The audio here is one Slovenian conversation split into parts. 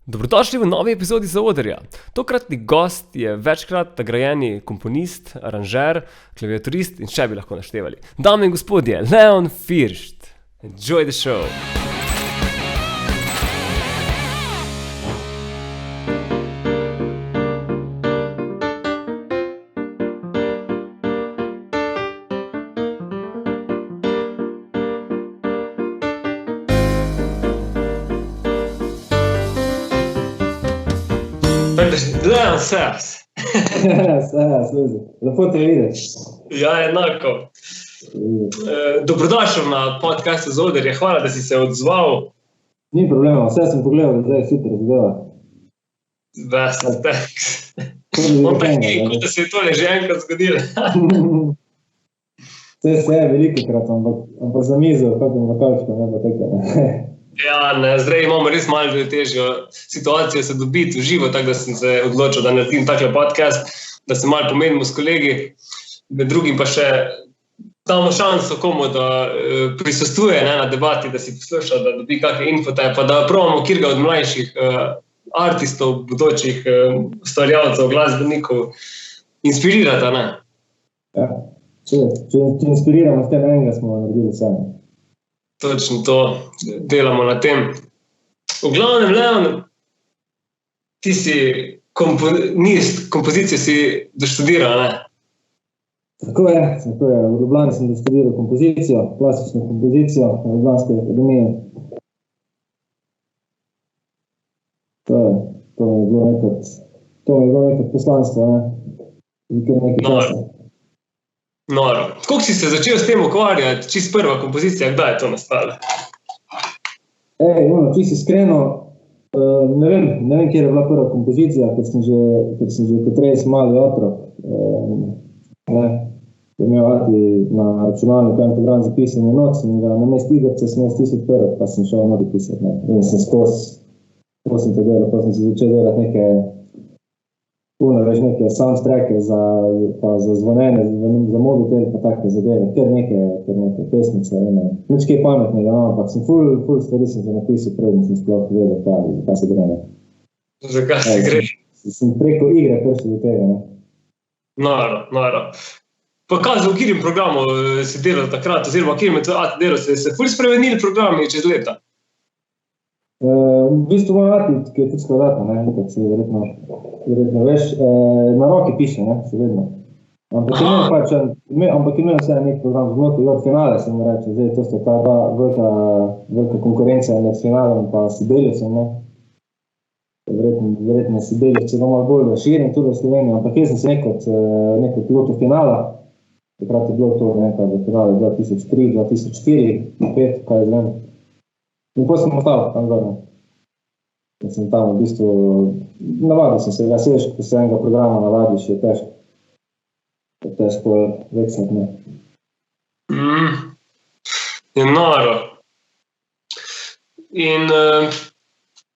Dobrodošli v novi epizodi Zaodrja. Tokratni gost je večkrat nagrajeni komponist, aranžer, klaviaturist in še bi lahko naštevali. Dame in gospodje, Leon Firšt. Enjoy the show! Leon Firšt. Lepo te vidiš. Ja, enako. Dobrodošel na podcastu Zaodrja. Hvala, da si se odzval. Ni problema, vse sem pogledal, da je super zadeva. Best, thanks. On pa je, kot da se je tole že enkrat zgodilo. Vse je velikokrat, ampak za mizo, hodim na kavčko, ne pa tekaj. Ja, ne, zdaj imamo res malo težjo situacijo se dobiti v živo, tako da sem se odločil, da naredim takle podcast, da se malo pomenimo s kolegi, med drugim pa še damo šanso komu, da prisostuje na debati, da si posluša, da dobi kakve infote, pa da probamo kjerga od mlajših artistov, bodočih ustvarjalcev, glasbenikov inspirirati, ne? Ja, če inspiriramo s tem enega, smo naredili sami. Točno to, delamo na tem. V glavnem, Leon, ti si komponist, kompozicijo si doštudiral, ne? Tako je. V Ljubljani sem doštudiral kompozicijo, klasično kompozicijo na Ljubljanski akademiji. To mi je bilo nekaj poslanstvo, ne? Nekaj časa. Noro. Kako si se začel s tem ukvarjati, čist prva kompozicija, kdaj je to nastalo? Čisto iskreno, ne vem, kjer je bila prva kompozicija, ker sem že kot res mali otrok. Imel ati na računalniku en program za pisanje not, sem ga namesto igrice sem stisnil prvi, pa sem šel nori pisati. In sem skozi to delal, pa sem se začel delati neke soundtracke za zvonene, za mobitel, pa take zadeve, ker neke pesmice, nič kaj pametnega, ampak sem ful stvari sem se napisal, predem sem sploh vedel, kaj se gre. Zakaj se gre? Sem preko igre prišel do tega, ne. Noro. Pa kaj za v katerem programu si delal takrat, oziroma katerem je tvoj delal, se ful spremenili programi čez leta? V bistvu moj ati, ki je tudi skladatelj, ne, kot si verjetno veš, na roki piše, ne, še vedno. Ampak imel vse nek program znotraj, od finale se mu reče, zdaj to sta ta dva velika konkurenca med finalom pa Sibeliusem, ne. Verjetno Sibelius je malo bolj razširjen tudi v Sloveniji, ampak jaz sem se nekaj pilotu finala, takrat je bilo to nekaj v finale 2003, 2004, 2005, kaj je zvem. In ko sem ostal tam gor, in sem tam v bistvu, navadil sem se, ja se veš, ko se enega programa navadiš, je težko veksati, ne. Je noro. In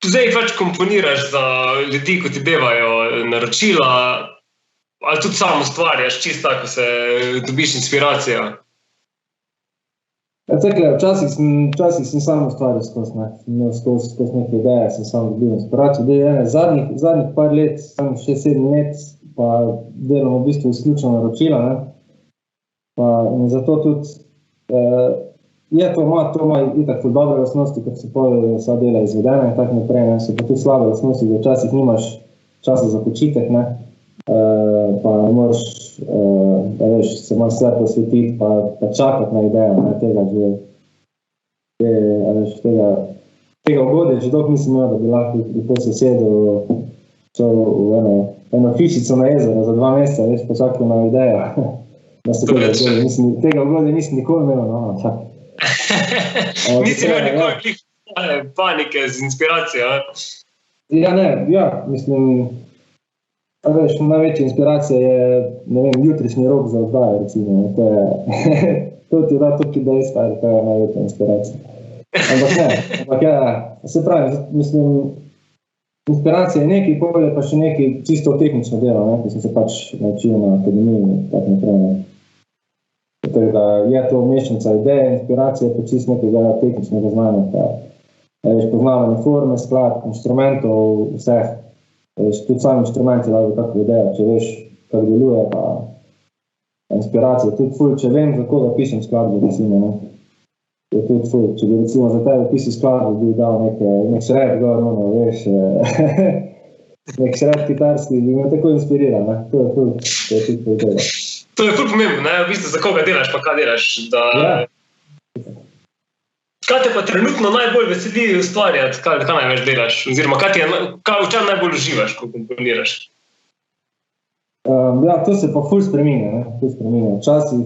zdaj pač komponiraš za ljudi, ko ti devajo naročila, ali tudi sam ustvarjaš, čisto tako se dobiš inspiracijo? Včasih sem sam ustvarjal skozi neke ideje, sem sam dobil inspiracijo. Zadnjih par let, sam 6-7 let, pa delam v bistvu izključno naročila, ne. In zato tudi to ima itak ful dobre lastnosti, kot se vsa dela izvedena in tako naprej, ne. So pa tudi slabe lastnosti, da včasih nimaš časa za počitek, ne. Pa ne moraš, se malo sve posvetiti, pa čakati na idejo, ne, tega ugodja, že dolgo nisem imel, da bi lahko se sedel, šel v eno hišico na jezero za 2 meseca, veš, pa čakal na idejo. Tega ugodja nisem nikoli imel, no, tako. Nisi imel nikoli panike z inspiracijo, mislim, veš, največja inspiracija je, ne vem, jutrišnji rok za oddajo, recimo, to ti da tukaj dejstva, to je največja inspiracija. Ampak se pravi, mislim, inspiracija je nekaj, pol je pa še nekaj čisto tehnično delo, ne, ki sem se pač naučil na akademiji in tako naprej, ne. Tako da je to mešanica ideje, inspiracija pa čisto nekega tehničnega znanja, Poznavanje forme, skladb, inštrumentov, vseh. Tudi sami inštrumenti dajo kakšno idejo, če veš, kako deluje, pa inspiracija. Tudi ful, če vem, za koga pišem skladbe, recimo, ne. Je tudi ful, če bi recimo za tebe pisal skladbe, bi dal nek šrep gor, veš, nek šrep kitarski, bi me tako inspiriral, ne. To je ful, to je tudi ful delo. To je ful pomembno, ne, v bistvu za koga delaš, pa kaj delaš, da... Ja. Kaj te pa trenutno najbolj veseli ustvarjati, kaj največ delaš, oziroma kaj v čem najbolj uživaš, ko komponiraš? Ja, to se pa ful spreminja, ne, ful spreminja. Včasih,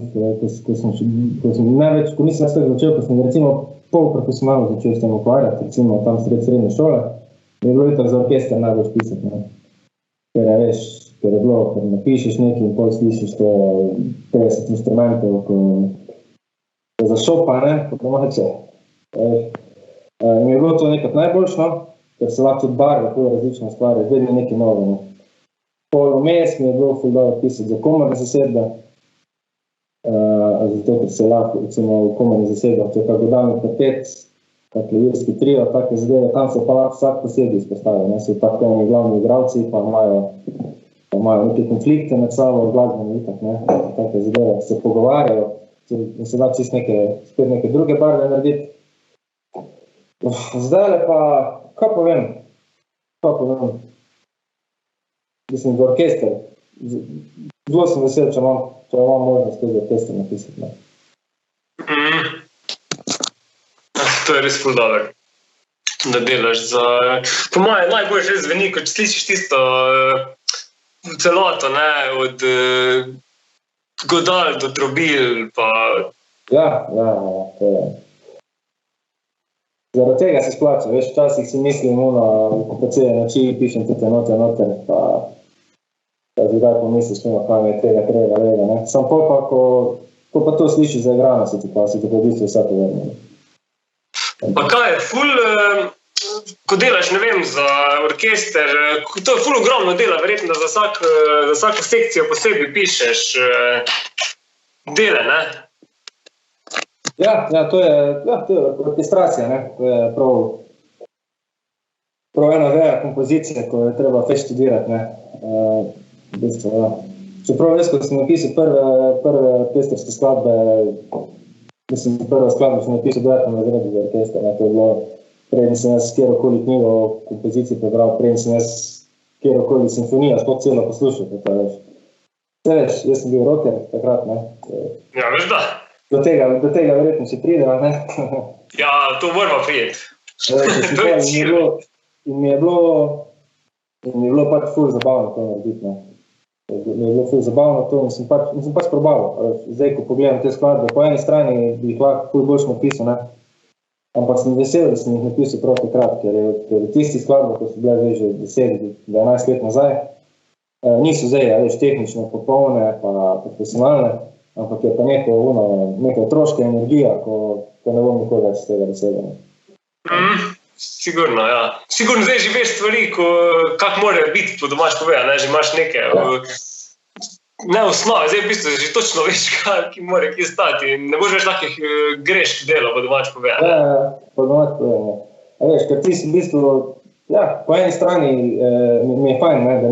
ko nisem jaz tako začel, ko sem recimo polprofesionalno začel s tem ukvarjati, recimo tam srednje šole, je bilo itak za orkester najbolj pisati, ne. Ker je, veš, ker napišeš nekaj in pol slišiš to 50 instrumentov, ko zašopa, ne, po domače. In je bilo to nekaj najboljšno, ker se lahko tudi barve, tudi različne stvari, vedno nekaj novo. Pol vmes mi je bilo ful dobro pisati za komorne zasedbe, zato ker se lahko recimo v komorne zasedbe, to je kako godalni kvartet, kak lirski trio, take zadeve, tam se pa lahko vsak posebej izpostavi, ne, so tako eni glavni igralci, pa imajo neke konflikte med sabo, glasbeni itak, ne, take zadeve, se pogovarjajo in se da čisto spet neke druge barve narediti. Zdajle pa, kaj povem? Mislim, za orkester. Zelo sem vesel, če imam možnost tudi orkester napisati. Ne. To je res ful dobro, da delaš za... Po moje najbolj že zveni, ko slišiš tisto celoto, ne, od godal do trobil, pa... Ja, to je... Zaradi tega se splača, veš, včasih si mislim, po cele noči pišem tudi noter, pa zdaj pomisliš, kaj mi je tega treba, ne. Sam pol pa, ko pa to slišiš zaigrano, se ti pa v bistvu vse povrne. Pa kaj je ful, ko delaš, ne vem, za orkester, to je ful ogromno dela, verjetno, da za vsako sekcijo posebej pišeš dele, ne? Ja, to je orkestracija, ne, to je prav ena veja kompozicije, ko je treba feš študirati, ne, v bistvu, ja. Čeprav res, ko sem napisal prve orkestrske skladbe, mislim, prva skladba sem napisal duetno razredu za orkester, ne, to je bilo, preden sem jaz kjerokoli knjigo o kompoziciji prebral, preden sem jaz kjerokoli simfonijo, sploh celo poslušal, to veš. Veš, jaz sem bil rocker takrat, ne. Ja, veš da. Do tega verjetno še prideva, ne? Ja, to moramo prijeti. In mi je bilo pač ful zabavno to narediti, ne. Mi je bilo ful zabavno to in sem pač probal. Zdaj, ko pogledam te skladbe, po eni strani bi jih lahko ful boljš napisal, ne. Ampak sem vesel, da sem jih napisal prav takrat, ker tisti skladbe, ko so bile že 10-12 let nazaj, niso zdaj, veš, tehnično popolne, pa profesionalne, ampak je pa neka otroška energija, ko ne bom nikoli več z tega dosegel. Sigurno, ja. Sigurno zdaj že veš stvari, kak morajo biti, po domač povedano, ne, že imaš neke, ne osnove, zdaj v bistvu že točno veš, ki mora kje stati in ne boš več takih grešk delal, po domač povedano. Ja, po domač povedano. A veš, ker ti si v bistvu, ja, po eni strani mi je fajn, ne, da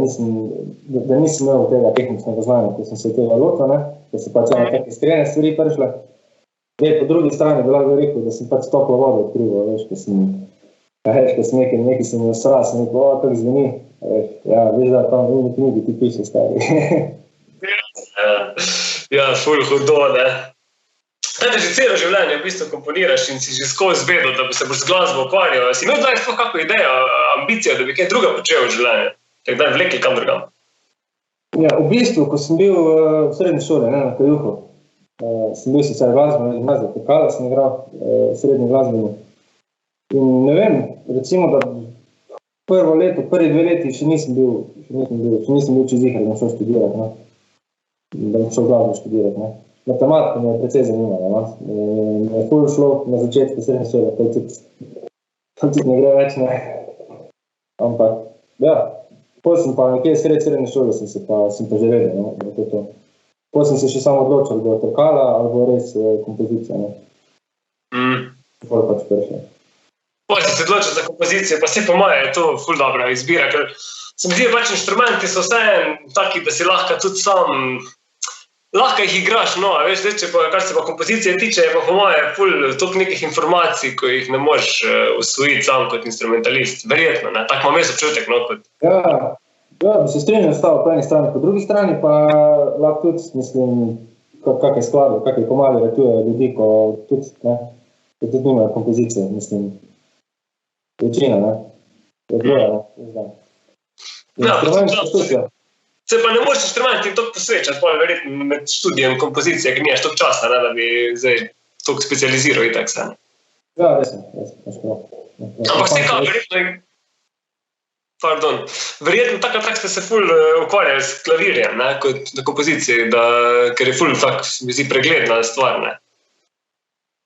nisem imel tega tehničnega znanja, ko sem se tega lotil, ne, da se pač take iskrene stvari prišle. Po drugi strani bi lahko rekel, da sem pač toplo vodo odkrival, veš, ko sem nekaj sem jo sral, sem rekel, tako zveni, ja, veš, da tam v eni knjigi ti piše stari. Ja, ful hudo, ne. Zdaj, že celo življenje v bistvu komponiraš in si že skozi vedel, da bi se boš z glasbo ukvarjal. Si imel zdaj sploh kako idejo, ambicijo, da bi kaj druga počel v življenju? Te kdaj vlekli kam drugam? Ja, v bistvu, ko sem bil v srednji šoli, ne, na Kajuhu, sem bil sicer glasbeno gimnazijo, Pokala sem igral srednji glasbeni. In ne vem, recimo, da prvo leto, prvi 2 leti še nisem bil čez ihre, da bom šel študirati, ne. Da bom šel glasbo študirati, ne. Matematika me je precej zanimala, ne. Me je ful šlo na začetku srednje šole, to tudi ne gre več, ne. Ampak, ja, potem sem pa nekje srednje šole sem pa že vedel, ne, da je to. Potem sem se še samo odločil, da bo trkala ali bo res kompozicija, ne. Potem pač prišel. Pol si se odločil za kompozicijo, pa se po moje je to ful dobra izbira, ker se mi zdi, pač inštrumenti so vseeno taki, da si lahko tudi sam, lahko jih igraš, no, a veš, če pa, kar se pa kompozicije tiče, je pa po moje ful toliko nekih informacij, ko jih ne moreš usvojiti sam kot instrumentalist, verjetno, ne, tak imam jaz občutek, no, kot... Ja, bi se strinjal stavo po eni strani, po drugi strani pa lahko tudi, mislim, kakaj skladov, kakaj komadi ratuje ljudi, ko tudi nimajo kompozicije, mislim, večina, ne, je dvoja, ne, Se pa ne moreš inštrumenti toliko posvečati, pa verjetno med študijem kompozicije, ker nimaš toliko časa, ne, da bi zdaj toliko specializiral in tak se. Ja, resno. Ampak vsekakor, verjetno takrat ste se ful ukvarjali s klavirjem, ne, kot na kompoziciji, ker je ful tak, mi zdi, pregledna stvar, ne.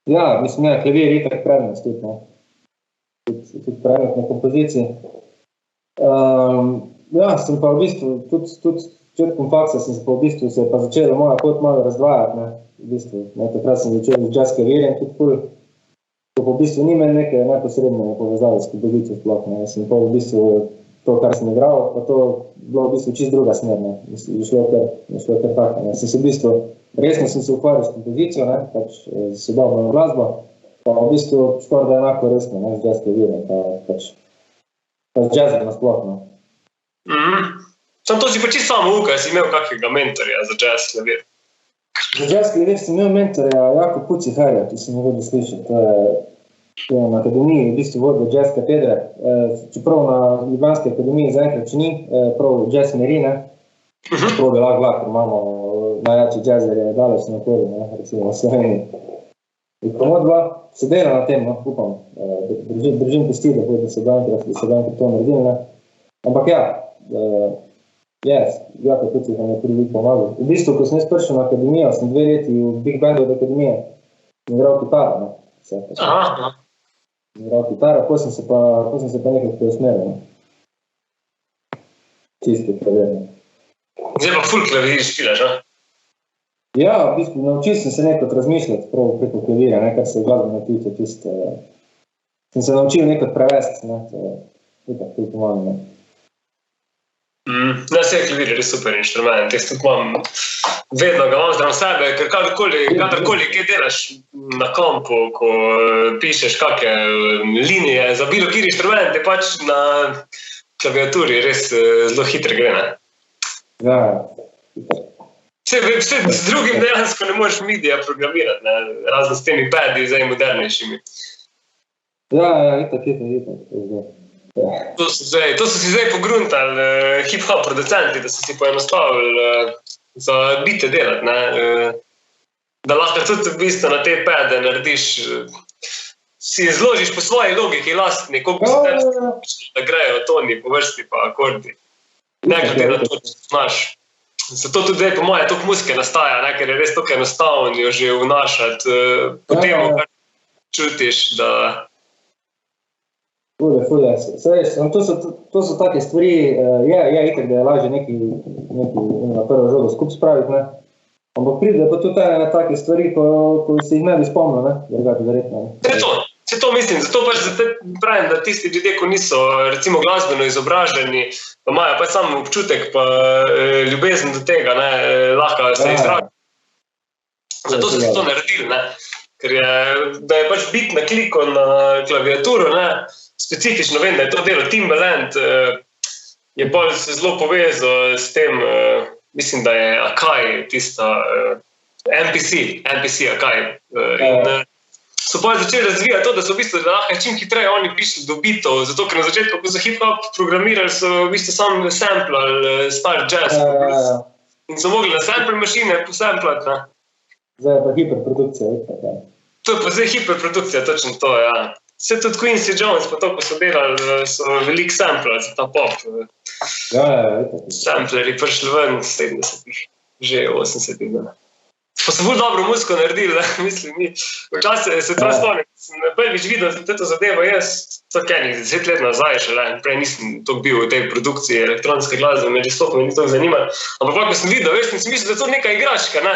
Ja, mislim, klavir je itak prednost tudi, ne. Tudi prednost na kompoziciji. Ja, sem pa v bistvu, tudi četkom faksa sem se pa v bistvu se pa začela moja pot malo razdvajati, ne, v bistvu. Takrat sem začel z jazz klavirjem tudi ful, ko pa v bistvu ni meni neke neposredne povezave s kompozicijo sploh, ne. Sem pa v bistvu to, kar sem igral, pa to bilo v bistvu čist druga smer, ne. Mislim, je šlo kar tako, ne. Sem se v bistvu, resno sem se ukvarjal s kompozicijo, ne, pač z sodobno glasbo, pa v bistvu skoraj da enako resno, ne, z jazz klavirjem, pa pač z jazzom nasploh, ne. Sam to si pa čisto samo ukaj, si imel kakega mentorja za jazz klavir? Za jazz klavir sem imel mentorja Jako Puciharja, ki sem mogoče slišal, to je na akademiji, v bistvu vodil jazz katedre, čeprav na Ljubljanski akademiji zaenkrat še ni, prav jazz meri, ne, prav da lahko, ker imamo najjači jazzerje daleč na okoli, ne, recimo v Sloveniji. In pa modva se dela na tem, no, upam, držim pesti, da se dankrat to naredil, ne. Ampak ja, Jako Puciharja mi je prvi pomagal. V bistvu, ko sem jaz prišel na akademijo, sem 2 leti v Big Bandu od akademije igral kitaro, ne. Igral kitaro, potem sem se pa nekaj preusmeril, ne. Čisto klavirno. Zdaj pa ful klavir špilaš, ne? Ja, v bistvu, naučil sem se nekaj razmišljati prav preko klavirja, ne, kar se glasbeno tiče, čisto. Sem se naučil nekaj prevesti, ne, to je tako tudi pomalo, ne. Vse klavir je res super inštrument, jaz tudi vedno ga imam zdrav sebe, ker kadarkoli kaj delaš na kompu, ko pišeš kakšne linije za bilo kateri inštrument, je pač na klaviaturi res zelo hitro gre, ne? Ja. Vse z drugim dejansko ne moreš midija programirati, ne, razen s temi padi, zdaj modernejšimi. Ja, itak. To so si zdaj pogruntali hip-hop producenti, da so si poenostavili za bite delati, ne, da lahko tudi v bistvu na te pade narediš, si izložiš po svoji logiki lastni, koliko se tebi da grejo toni po vrsti pa akordi. Ne glede na to, če znaš. Zato tudi zdaj po moje toliko muzike nastaja, ne, ker je res toliko enostavno jo že vnašati, potem kar čutiš, da... Fule. To so take stvari, je itak, da je lažje neki na prvo žogo skup spraviti, ne. Ampak pride pa tudi take stvari, ko si jih ne bi spomnil, ne, drugače verjetno. Se to mislim, zato pač pravim, da tisti ljudje, ko niso recimo glasbeno izobraženi, pa imajo pač samo občutek pa ljubezen do tega, ne, lahko se izražajo. Zato so si to naredili, ne, ker da je pač bit na kliko na klaviaturo, ne, specifično vem, da je to delo Timbaland, je bolj se zelo povezal s tem, mislim, da je Akai, tista MPC Akai. In so pa začeli razvijati to, da so v bistvu lahko čim hitreje oni prišli do bitov, zato ker na začetku, ko so hip-hop programirali, so v bistvu samo samplali star jazz. In so mogli na sample mašine posamplati, ne. Zdaj je pa hiperprodukcija, ja. To je pa zdaj hiperprodukcija, točno to, ja. Vse tudi Quincy Jones, pa to, ko so delali, so veliko samplali za ta pop. Ja. Sampleri prišli ven 70-ih, že 80-ih. Pa so bolj dobro muziko naredili, da mislim, mi včasih se prav spomnim, sem prvič videl to zadevo, jaz tako enih 10 let nazaj šele, prej nisem toliko bil v tej produkciji elektronske glasbe, me že sploh me ni toliko zanimalo. Ampak ko sem videl, veš, sem mislil, da je to neka igračka, ne?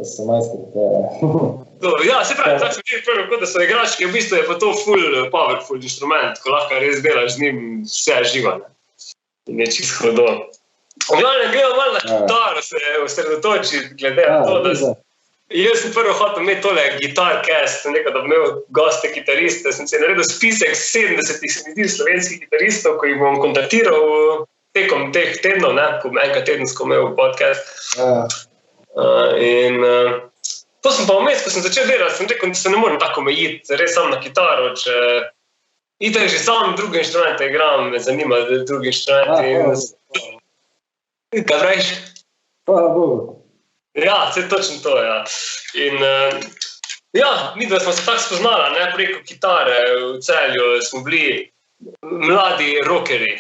To so majstri, to je. Ja, se pravi, tako sem videl prvo, kot da so igračke, v bistvu je pa to full powerful instrument, ko lahko res delaš z njim vse živa, ne. In je čisto hodo. V glavnem, gremo malo na kitaro se osredotočiti, glede na to, da jaz sem prvo hotel imeti tole Guitarcast, nekaj, da bom imel goste kitariste, sem si naredil spisek 70 se mi zdi slovenskih kitaristov, ko jih bom kontaktiral tekom teh tednov, ne, ko bom enkrat tedensko imel podcast. In to sem pa vmes, ko sem začel delati, sem rekel, da se ne morem tako omejiti, res sam na kitaro, če itak že sam druge inštrumente igram, me zanima drugi inštrumenti. Kaj praviš? Hvala Bogu. Ja, vse točno to, ja. In ja, mi dva smo se tako spoznala, ne, preko kitare v Celju smo bili mladi rockerji.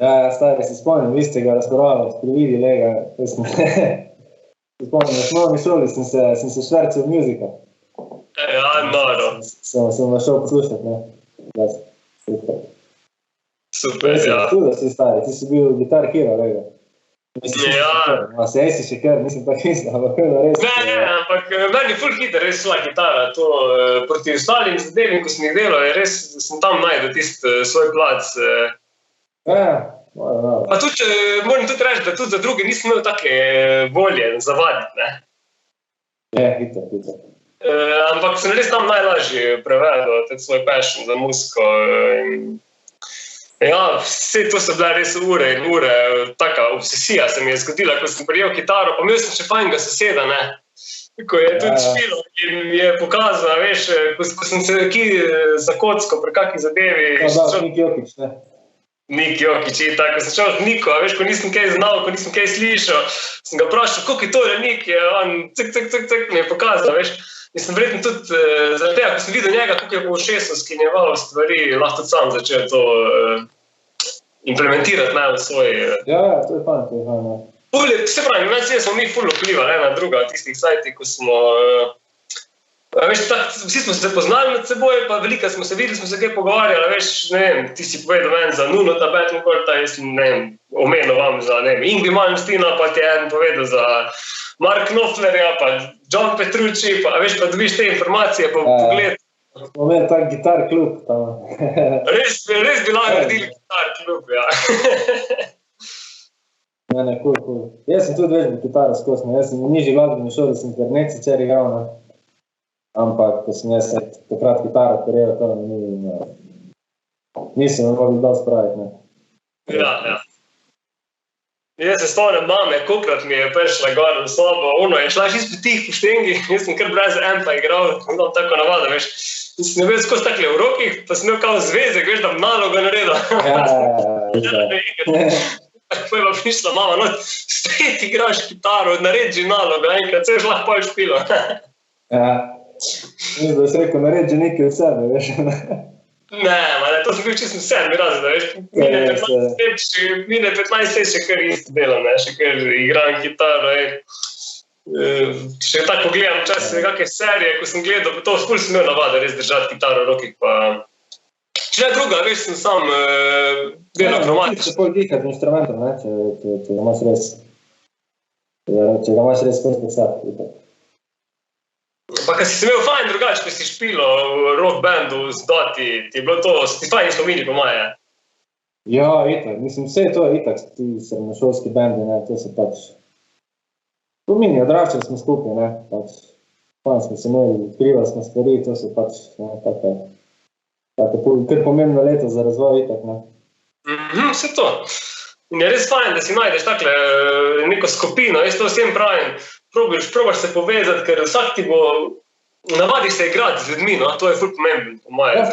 Ja, stari, se spomnim, vi ste ga razpravljali, prividi lega, se spomnim, na osnovni šoli sem se švercel v muzika. Ja, noro. Sem vas šel poslušati, ne. Super, ja. Tudi si stari, ti si bil Guitar Hero, lega. Ja. Sej si še kar, nisem tako mislim, ampak res. Ne, ampak meni full hiter res šla kitara, to proti ostalim zadevim, ko sem jih delal, je res, sem tam najdel tisti svoj plac. Pa tudi, moram tudi reči, da tudi za druge nisem imel take volje zavaditi, ne. Hiter. Ampak sem res tam najlažje prevedel svoj passion za muziko. Ja, vse to so bile res ure in ure, taka obsesija se mi je zgodila, ko sem prijel kitaro, pa imel sem še fajnega soseda, ne, ko je tudi špilo in mi je pokazal, veš, ko sem se za kocko pri kakšni zadevi. Nik Jokić, ne. Nik Jokić, tako, ko sem šel z Niko, veš, ko nisem kaj znal, ko nisem kaj slišal, sem ga vprašal, koliko je tole Nik, je on mi je pokazal, veš. In sem verjetno tudi zaradi tega, ko sem videl njega, kako je po ušesu skinjeval stvari, lahko tudi sam začel to implementirati v svoj... Ja, to je fajn, ja. Se pravi, smo mi ful vplivali na druga tistih sajtih, ko smo... Veš, vsi smo se poznali med seboj, pa veliko smo se videli, smo se kaj pogovarjali, veš, ne vem, ti si povedal meni za Nunota Bettencourta, jaz sem, ne vem, omenil vam za, ne vem, Ingrid Malmstina, pa ti je en povedal za Mark Knopflerja, pa John Petrucci, pa veš, pa dobiš te informacije, pa pogled. Smo imeli tak gitar klub tam. Res bi lahko naredili gitar klub, ja. Ne, cool. Jaz sem tudi več bil kitara skosno, jaz sem v nižji glasbeni šoli, sem internet sicer igral, ne. Ampak, ko sem jaz takrat kitara perel, to nisem mogel dosti spraviti, ne. Ja. Jaz se spomnim mame, kolikrat mi je prišla gor v sobo, je šla čisto po tih poštengi, jaz sem kar brez ampa igral, imam tako navado, veš. In sem imel skozi takle v rokih, pa sem imel kao zvezek, veš, da bom nalogo naredil. Tako je pa prišla mama, spet igraš kitaro, naredi nalogo, enkrat se je lahko špilo. Ja. Mislim, da si rekel, naredi nekaj od sebe, veš. Ne, to sem bil čisto sedmi razred, veš. Mine 15 let še kar isto delam, ne, še kar igram kitaro, še tako gledam včasih kakšne serije, ko sem gledal, to ful sem imel navado res držati kitaro v rokih, pa... Če ne druga, veš, sem sam delal kromatično. Če pol dihati inštrumentom, ne, če ga imaš res, posebno. Pa kad si se imel fajn drugače, ko si špilo v rock bandu z Doti, ti je bilo to, si fajn spomini po moje? Ja, itak, mislim, vse to je itak, ti srednjošolski bandi, ne, to se pač... Spomini, odraščali smo skupaj, ne, pač, fajn smo se imeli, odkrivali smo stvari, to so pač, ne, tako, kar pomembno leto za razvoj, itak, ne. Vse to. In je res fajn, da si najdeš takle neko skupino, jaz to vsem pravim, probaš se povezati, ker vsak ti bo, navadiš se igrati z ljudmi, no, to je ful pomembno, po moje.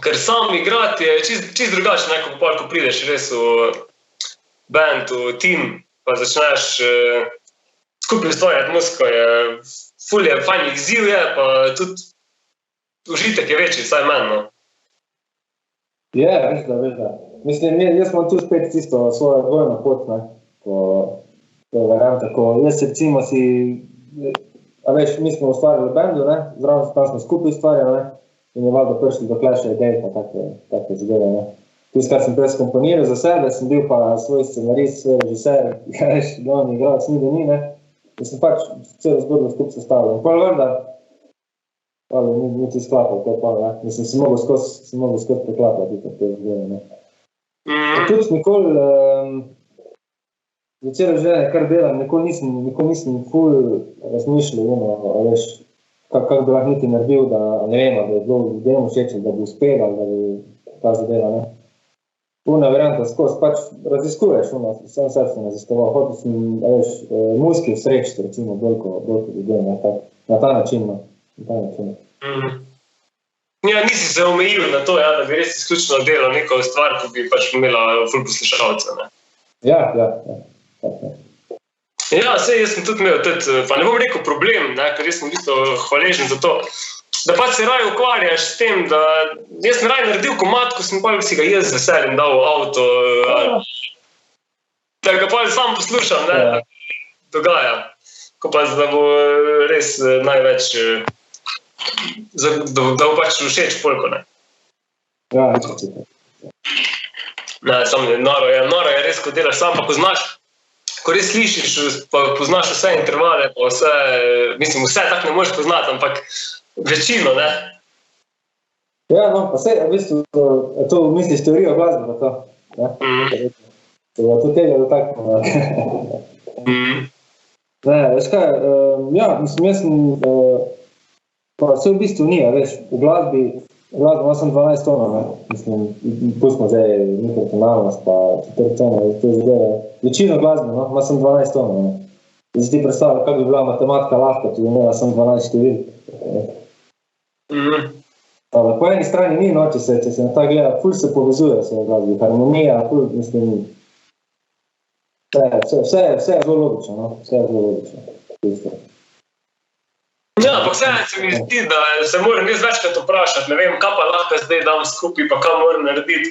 Ker sam igrati je čist drugače, neko ko prideš res v band, v tim, pa začneš skupaj ustvarjati muziko, ful je fajn izziv je, pa tudi užitek je večji, vsaj meni, no. Veš da. Mislim, jaz imam tu spet tisto svojo dvojno pot, ne, ko varianta, ko jaz recimo si, a veš, mi smo ustvarjali bandu, ne, zraven smo skupaj ustvarjali, ne, in je valjda prišli do Clash idej, pa take zadeve, ne. tisto, kar sem prej skomponiral za sebe, sem bil pa svoj scenarist, svoj režiser, glavni igralec, ni da ni, ne. In sem pač celo zgodbo skupaj sestavil. In pol vrda, ni ti sklapal, to je pa, ne. Mislim, sem mogel skozi preklapati, tako te zgodbe, ne. Tudi nikoli, za celo življenje, kar delam, nikoli nisem ful razmišljal, veš, kako bi lahko niti naredil, da ne vem, da je bilo ljudem všeč, da bi uspel, ali da bi ta zadeva, ne. Una varianta skozi, pač raziskuješ, sem srce raziskoval, hotel sem, veš, muski srečiti, recimo, bolj kot ljudem, na ta način, no. Ja, nisi se omejil na to, ja, da bi res izključno delal neko stvar, ko bi pač imela ful poslušalcev, ne. Ja. Ja, sej jaz sem tudi imel, pa ne bom rekel problem, ne, ker jaz sem v bistvu hvaležen za to, da pač se raje ukvarjaš s tem, da jaz sem raje naredil komad, ko sem pa si ga jaz z veseljem dal v avto, da ga pa sam poslušam, ne, dogaja, ko pa da bo res največ, da bo pač všeč polko, ne. Ja, Ne, samo noro je res, ko delaš sam, pa ko znaš, ko res slišiš, pa poznaš vse intervale, pa vse, mislim, vse tak ne moreš poznati, ampak večino, ne. Ja, no, pa sej, v bistvu, to misliš teorijo glasbe, pa to, ne? To tega dotaknemo. Ne, veš kaj, ja, mislim, jaz sem, pa vse v bistvu ni, veš, v glasbi ima sem 12 tonov, ne, mislim, pustimo zdaj mikrotonalnost, pa 4 tonov, te zadeve, večino glasbe, no, ima sem 12 tonov, ne. Zdaj ti predstavlja, kako bi bila matematika lahko, če bi imela sem 12 števil. Po eni strani ni, no, če se na ta gleda, ful se povezuje vse v glasbi, harmonija, ful, mislim, vse je zelo logično, no, vse je zelo logično. Ja, ampak vse se mi zdi, da se moram jaz večkrat vprašati, ne vem, kaj pa lahko zdaj dam skupaj, pa kaj moram narediti,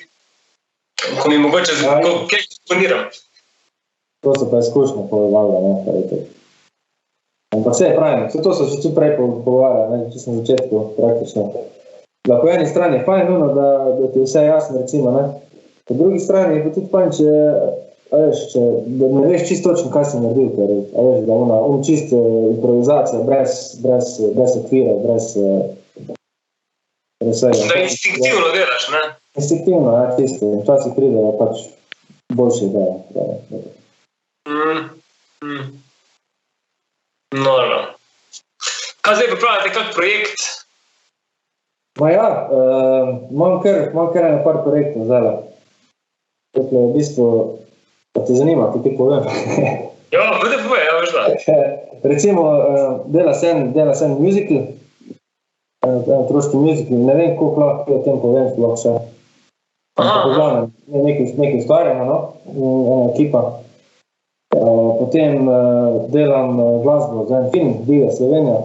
ko mi mogoče, kaj komponiram. To se pa izkušnja povedala, ne, pa je to. Ampak vse je pravim, vse to so še prej pogovarjali, ne, če sem na začetku praktično. Da po eni strani je fajn, da ti je vse jasno, recimo, ne. Po drugi strani je pa tudi fajn, da ne veš čisto točno, kaj si naredil, ker veš, da čisto improvizacija, brez okvira, brez vsega. Da instinktivno delaš, ne? Instinktivno, ja, čisto. Včasih pride pač boljše ideje. No. Kaj zdaj pripravljate, kak projekt? Ma ja, imam kar ene par projektov zdaj. Tukaj v bistvu, pa te zanima, ti povem. Ja, bude povej, ja, veš da. Recimo, dela se en musical, en otroški musical, ne vem, koliko lahko o tem povem, sploh še. Nekaj ustvarjamo, no, ena ekipa. Potem delam glasbo za en film, Divja Slovenija.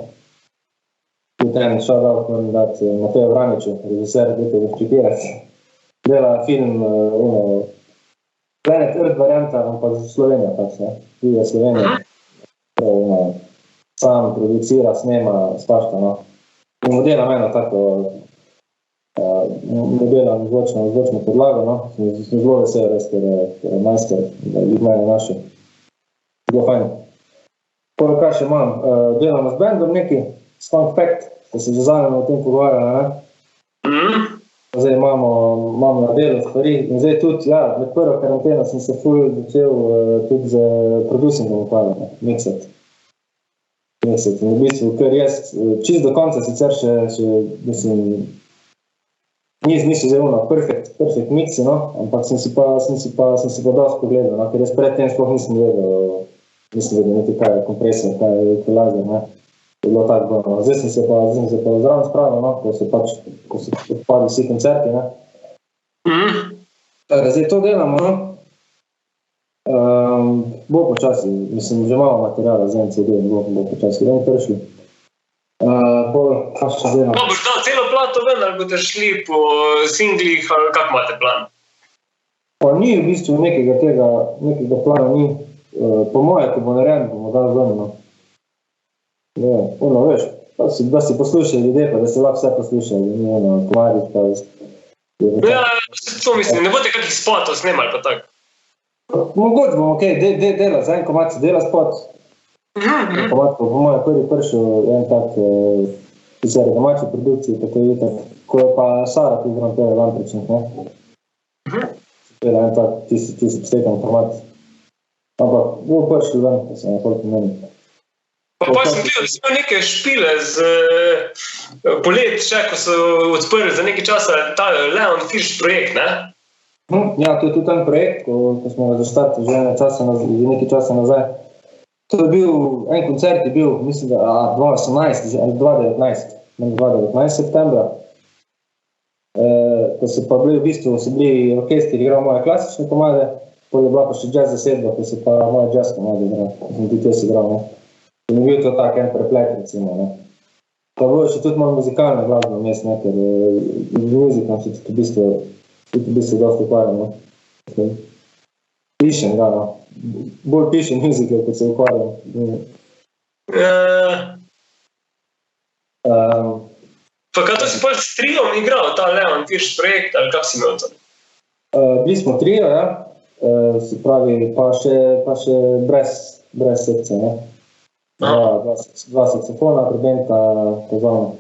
Tudi en shout-out moram dati Mateju Vraniču, režiser, dajte ga ščekirati. Dela film, Planet Earth varianta, ampak za Slovenijo, pač, ne. Divja Slovenija. Sam producira, snema, svašta, no. In delam eno tako, delam zvočno podlago, no. Sem zelo vesel, res, ker je majster, da jih mene naši. Bilo fajn. Polo kaj še imam, delam z bandom neki, s Fun Fact, da se že zadnjeno o tem pogovarjala, ne. Zdaj imamo na delu stvari in zdaj tudi, ja, med prvo karanteno sem se ful začel tudi z producingom ukvarjati, mixati. In v bistvu, ker jaz čist do konca sicer še mislim, niso zelo perfect mixi, no, ampak sem si pa dosti pogledal, no, ker jaz predtem sploh nisem vedel niti kaj je kompresor, kaj je equalizer, ne. Je bilo tako, no. Zdaj sem se pa zraven spravil, no, ko se odpali vsi koncerti, ne. Zdaj to delamo, no. Bo počasi, mislim, že malo materijala za en CD, bo počasi, da ne pršli. Kaj še delamo? Pa boš dal celo plato ven, ali boste šli po singlih, ali kak imate plan? Pa ni v bistvu nekega plana ni. Po moje, ko bo narejen, bomo dali ven, no. Veš, da si poslušajo ljudje, pa da se lahko vse poslušajo, ni komadi, pa Ja, to mislim, ne boste kakih spotov snemali pa tako. Mogoče bomo, dela, za en komad se dela spot. Komad po moje prvi prišel en tak zaradi domače produkcije, tako je tako, ko je pa Sara, ki zelo pele Lampričnik, ne? Pele en tak, ti si postekan komad. Ampak bo prišel ven, ko se nekoli pomeni. Pa sem gledal, da si imel neke špile z polet, še ko so odprli za nekaj časa ta Leon Firš projekt, ne? Ja, to je tudi ten projekt, ko smo ga zaštartili že nekaj časa nazaj. To je bil, en koncert je bil, mislim, da 2018 ali 2019 septembra. Ko so pa bili v bistvu, so bili orkestri igral moje klasične komade, potem je bila pa še jazz zasedba, ko so pa moje jazz komade igral, ko sem tudi jaz igral, ne. In je bil to tak en preplet, recimo, ne. Pa bilo še tudi malo muzikalne glasbe vmes, ne, ker muzikom se tudi v bistvu dosti ukvarjam, ne. Pišem, da, no. Bolj pišem muzike, kot se ukvarjam. Pa kaj to si pa s triom igral, ta Leon Firš projekt, ali kak si imel to? Bili smo trio, ja. Se pravi, pa še brez sekcije, ne. Dva saksofona, trobenta, pozavno.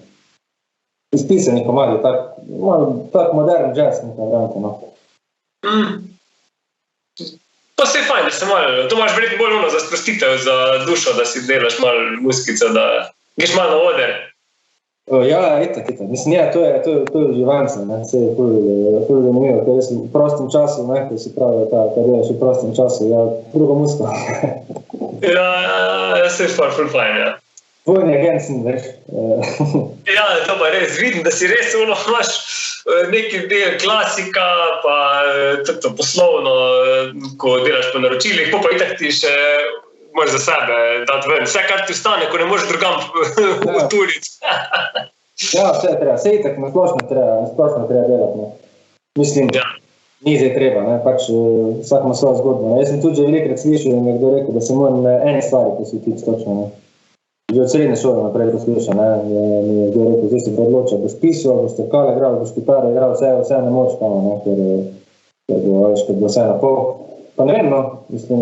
Izpisani komadi, tak modern jazz, nekaj vranko, no. Pa se je fajn, da se malo, to imaš verjetno bolj za sprostitev, za dušo, da si delaš malo muskico, da greš malo na oder. Ja, itak. Mislim, ja, to je živance, ne, vse je ful zanimivo, ker jaz v prostem času, ne, ko si pravi, ta delaš v prostem času, ja, drugo musko. Ja, se je ful fajn, ja. Vojni agent sem, veš. Ja, to pa res, vidim, da si res imaš neki del klasika, pa tudi poslovno, ko delaš po naročilih, pa itak ti še moraš za sebe dati ven. Vse, kar ti ostane, ko ne moreš drugam uturiti. Ja, vse je treba, vse itak, na splošno treba delati, ne. Mislim, ni zdaj treba, ne, pač vsak ima svojo zgodbo, ne. Jaz sem tudi že velikrat slišal, da mi je kdo rekel, da se moram ene stvari posvetiti točno, ne. Že od srednje šole naprej poslušam, ne, mi je kdo rekel, zdaj se pa odloča, boš pisal, boš trkale igral, boš kitare igral, vse ne moč pa, ne, ker bo vse na pol. Pa ne vem, no, mislim,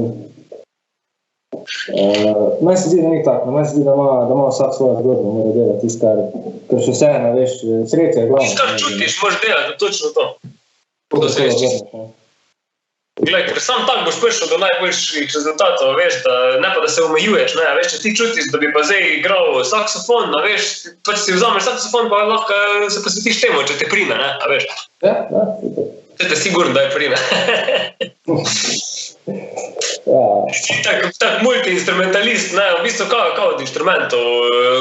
meni se zdi, da ni tako, meni se zdi, da ima vsak svojo zgodbo, mora delati tisto, ker še vseeno, veš, sreča je glavno. Kar čutiš, moraš delati, točno to. Glej, ker sam tak boš prišel do najboljših rezultatov, veš, ne pa da se omejuješ, ne, veš, če ti čutiš, da bi pa zdaj igral saksofon, veš, pač si vzameš saksofon, pa lahko se posvetiš temu, če te prime, ne, a veš. Ja. Te sigurno, da je prime. Tak multi-instrumentalist, ne, v bistvu kao od instrumentov,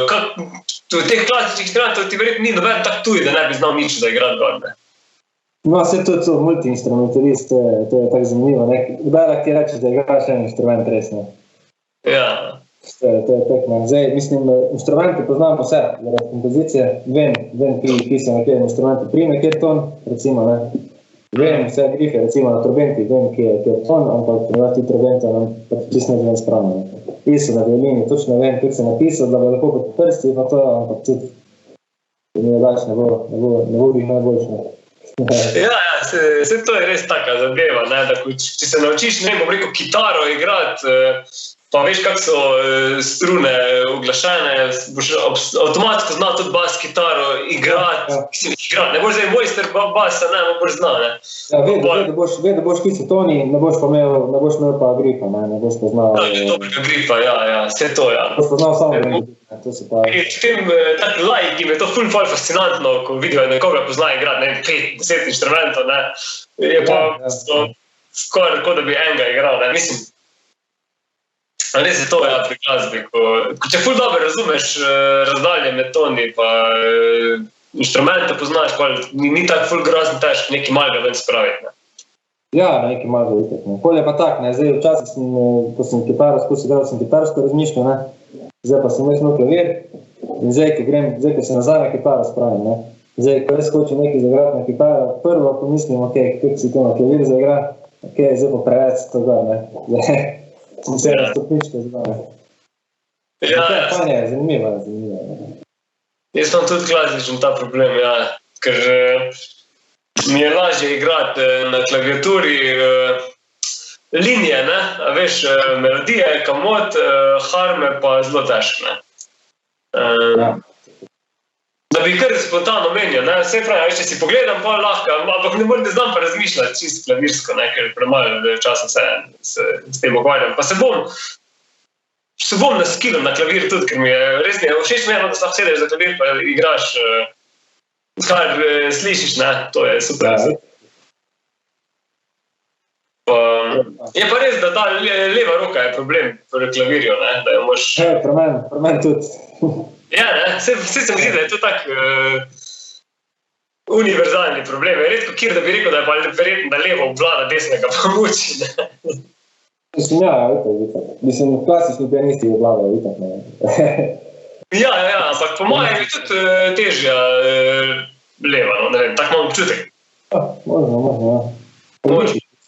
od teh klasičnih instrumentov ti verjetno ni noben tak tuj, da ne bi znal nič da igrati gor, ne. No, vse to je multi-instrumentalist, to je tako zanimivo, ne. Kdaj lahko ti rečeš, da igraš en instrument res, ne? Ja. To je tako, ne. Zdaj, mislim, instrumente poznamo vse, zaradi kompozicije, vem, ki se na kjer instrumente prime, kjer ton, recimo, ne. Vem vse grife, recimo na trobenti, vem, kjer ton, ampak ti trobenta nam čisto ne vem spravno, ne. Pisal na violini, točno vem, kako se napisal, da bo lepo kot prsti, pa to, ampak tudi, mi je dač, ne bo bih najboljši, ne. Ja, se to je res taka zadeva, ne, da če se naučiš, ne bom rekel, kitaro igrati, pa veš, kako so strune uglašene, boš avtomatsko znal tudi bas kitaro igrati, ne boš zdaj mojster basa, ne boš znal, ne. Ja, ve, da boš kisel toni, ne boš imel pa gripa, ne boš pa znal. Ja, dobrega gripa, ja, vse to, ja. Boš pa znal samo gripa, to se pa. In tem tak laik jim je to ful fascinantno, ko vidijo nekoga pozna igrati, ne, 5-10 inštrumentov, ne, je pa skoraj tako, da bi enega igral, ne, mislim. Res je to, ja, pri glasbi, ko če ful dobro razumeš razdalje med toni, pa inštrumente poznaš, pa ni tako ful grozno težko nekaj malega ven spraviti, ne. Ja, nekaj malega itak, ne. Pol je pa tak, ne, zdaj včasih sem, ko sem kitaro spusil, delal sem kitarsko razmišljal, ne, zdaj pa sem imel klavir in zdaj, ko se nazaj na kitaro spravim, ne, zdaj, ko jaz hočem nekaj zaigrati na kitaro, prvo pomislim, kako si to na klavir zaigra, zdaj pa preveč to gor, ne, zdaj. Sem se na stopničko zdaj. Ja, fajn je, zanimivo. Jaz imam tudi klasičen ta problem, ja, ker mi je lažje igrati na klaviaturi linije, ne? A veš, melodije, kamot, harme pa zelo težko, ne? Ja. Da bi kar spontano menil, ne? Vse pravi, če si pogledam, pa lahko, ampak ne morem, da znam pa razmišljati čisto klavirsko, ne? Ker premalo časa se s tem ukvarjam. Pa se bom naskilil na klavir tudi, ker mi je res ne, všeč mi je, da se lahko sedeš za klavir pa igraš, kar slišiš, ne? To je super. Ja. Je pa res, da ta leva roka je problem pri klavirju, ne? Da jo moš... Pri meni tudi. Ja, ne, vse se mi zdi, da je to tak univerzalni problem. Je redko kjer, da bi rekel, da je pa verjetno, da levo obvlada desnega pa muči, ne. Mislim, itak. Mislim, klasični pianisti obvladajo, itak, ne. Ja, ampak po mojem je tudi težja leva, no, ne vem, tak imam občutek. Možno, ja.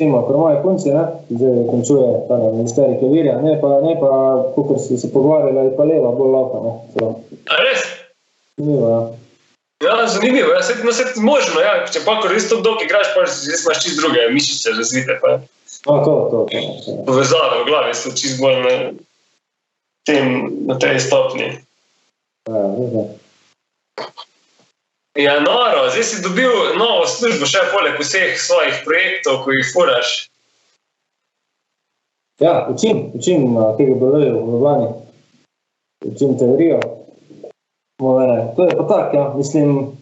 Recimo, pri moje punci, ne, zdaj končuje ta ministerij klavirja, ne pa, kakor so se pogovarjali, je pa leva bolj lauka, ne. A res? Zanimivo, ja. Ja, zanimivo, ja, se možno, ja, če pa kor res to dolg igraš, pa res imaš čist druge mišice razvite, pa To. povezave v glavi so čist bolj na tej stopni. Ja, ne. Ja, noro, zdaj si dobil novo službo še poleg vseh svojih projektov, ko jih furaš. Ja, učim na KGB-ju v Ljubljani. Učim teorijo. To je pa tak, ja, mislim,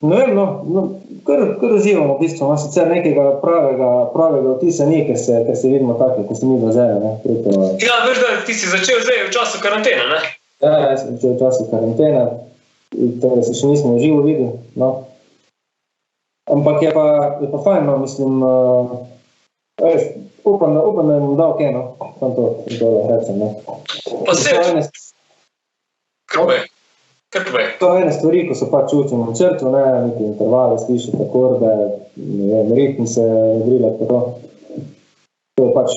ne vem, kar uživamo v bistvu, ima sicer nekega pravega vtisa ni, ker se vidimo tako, ko se mi dozere, ne. Ja, veš, da ti si začel zdaj v času karantene, ne? Ja, jaz sem začel v času karantene. Torej se še nismo v živo videli, no. Ampak je pa fajn, no, mislim, upam, da bom dal kaj, no. Sam to rečem, ne. Pa se, kar povej. To je ene stvari, ko se pač učim v črtu, ne, neki intervale, slišati akorde, ne vem, ritmi se drilati, pa to. To je pač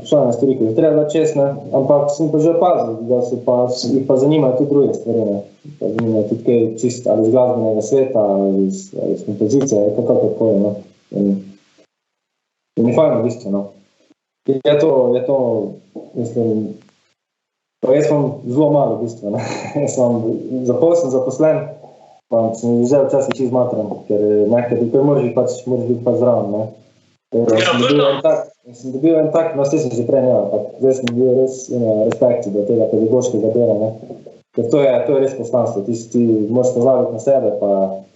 šalne stvari, ki jih treba čez, ne. Ampak sem pa že opazil, da jih pa zanimajo tudi druge stvari, ne. Pa zanimajo tudi kaj čist ali iz glasbenega sveta, ali iz kompozicije, kako, no. In je fajn v bistvu, no. Je to, mislim, pa jaz imam zelo malo v bistvu, ne. Jaz sem zaposlen, pa sem vzel včasih čist matran, ker moraš biti pač zraven, ne. Sem dobil en tak, no, vse sem že prej ne, ampak zdaj sem bil res respekt do tega pedagoškega dela, ne. Ker to je res poslanstvo, ti moraš pozabiti na sebe, pa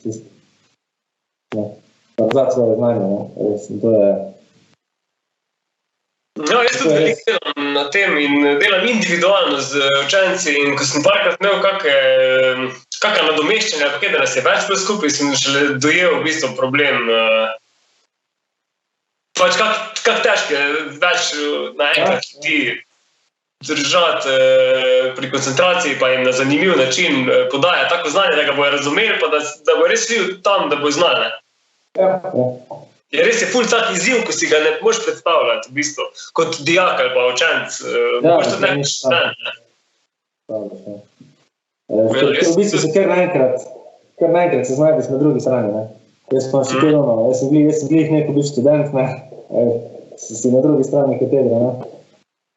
čist, ne, pa vzati svoje znanje, ne, res, in to je... No, jaz tudi veliko delam na tem in delam individualno z učenci in ko sem parkrat imel kakšna nadomeščanja, pa kaj, da nas je več bolj skupaj, sem šele dojel v bistvu problem, pač kak težko je več naenkrat ti držati pri koncentraciji, pa jim na zanimiv način podaja tako znanje, da ga bojo razumeli, pa da bojo res šli tam, da bojo znali. Ja. Je res je ful tak izziv, ko si ga ne moš predstavljati, v bistvu, kot dijak ali pa učenc. Moš tudi nekaj študent. V bistvu se kar naenkrat se znajdeš na drugi strani, ne. Jaz sem še kaj ono, jaz sem glih neko bil študent, ne, si na drugi strani katedre, ne,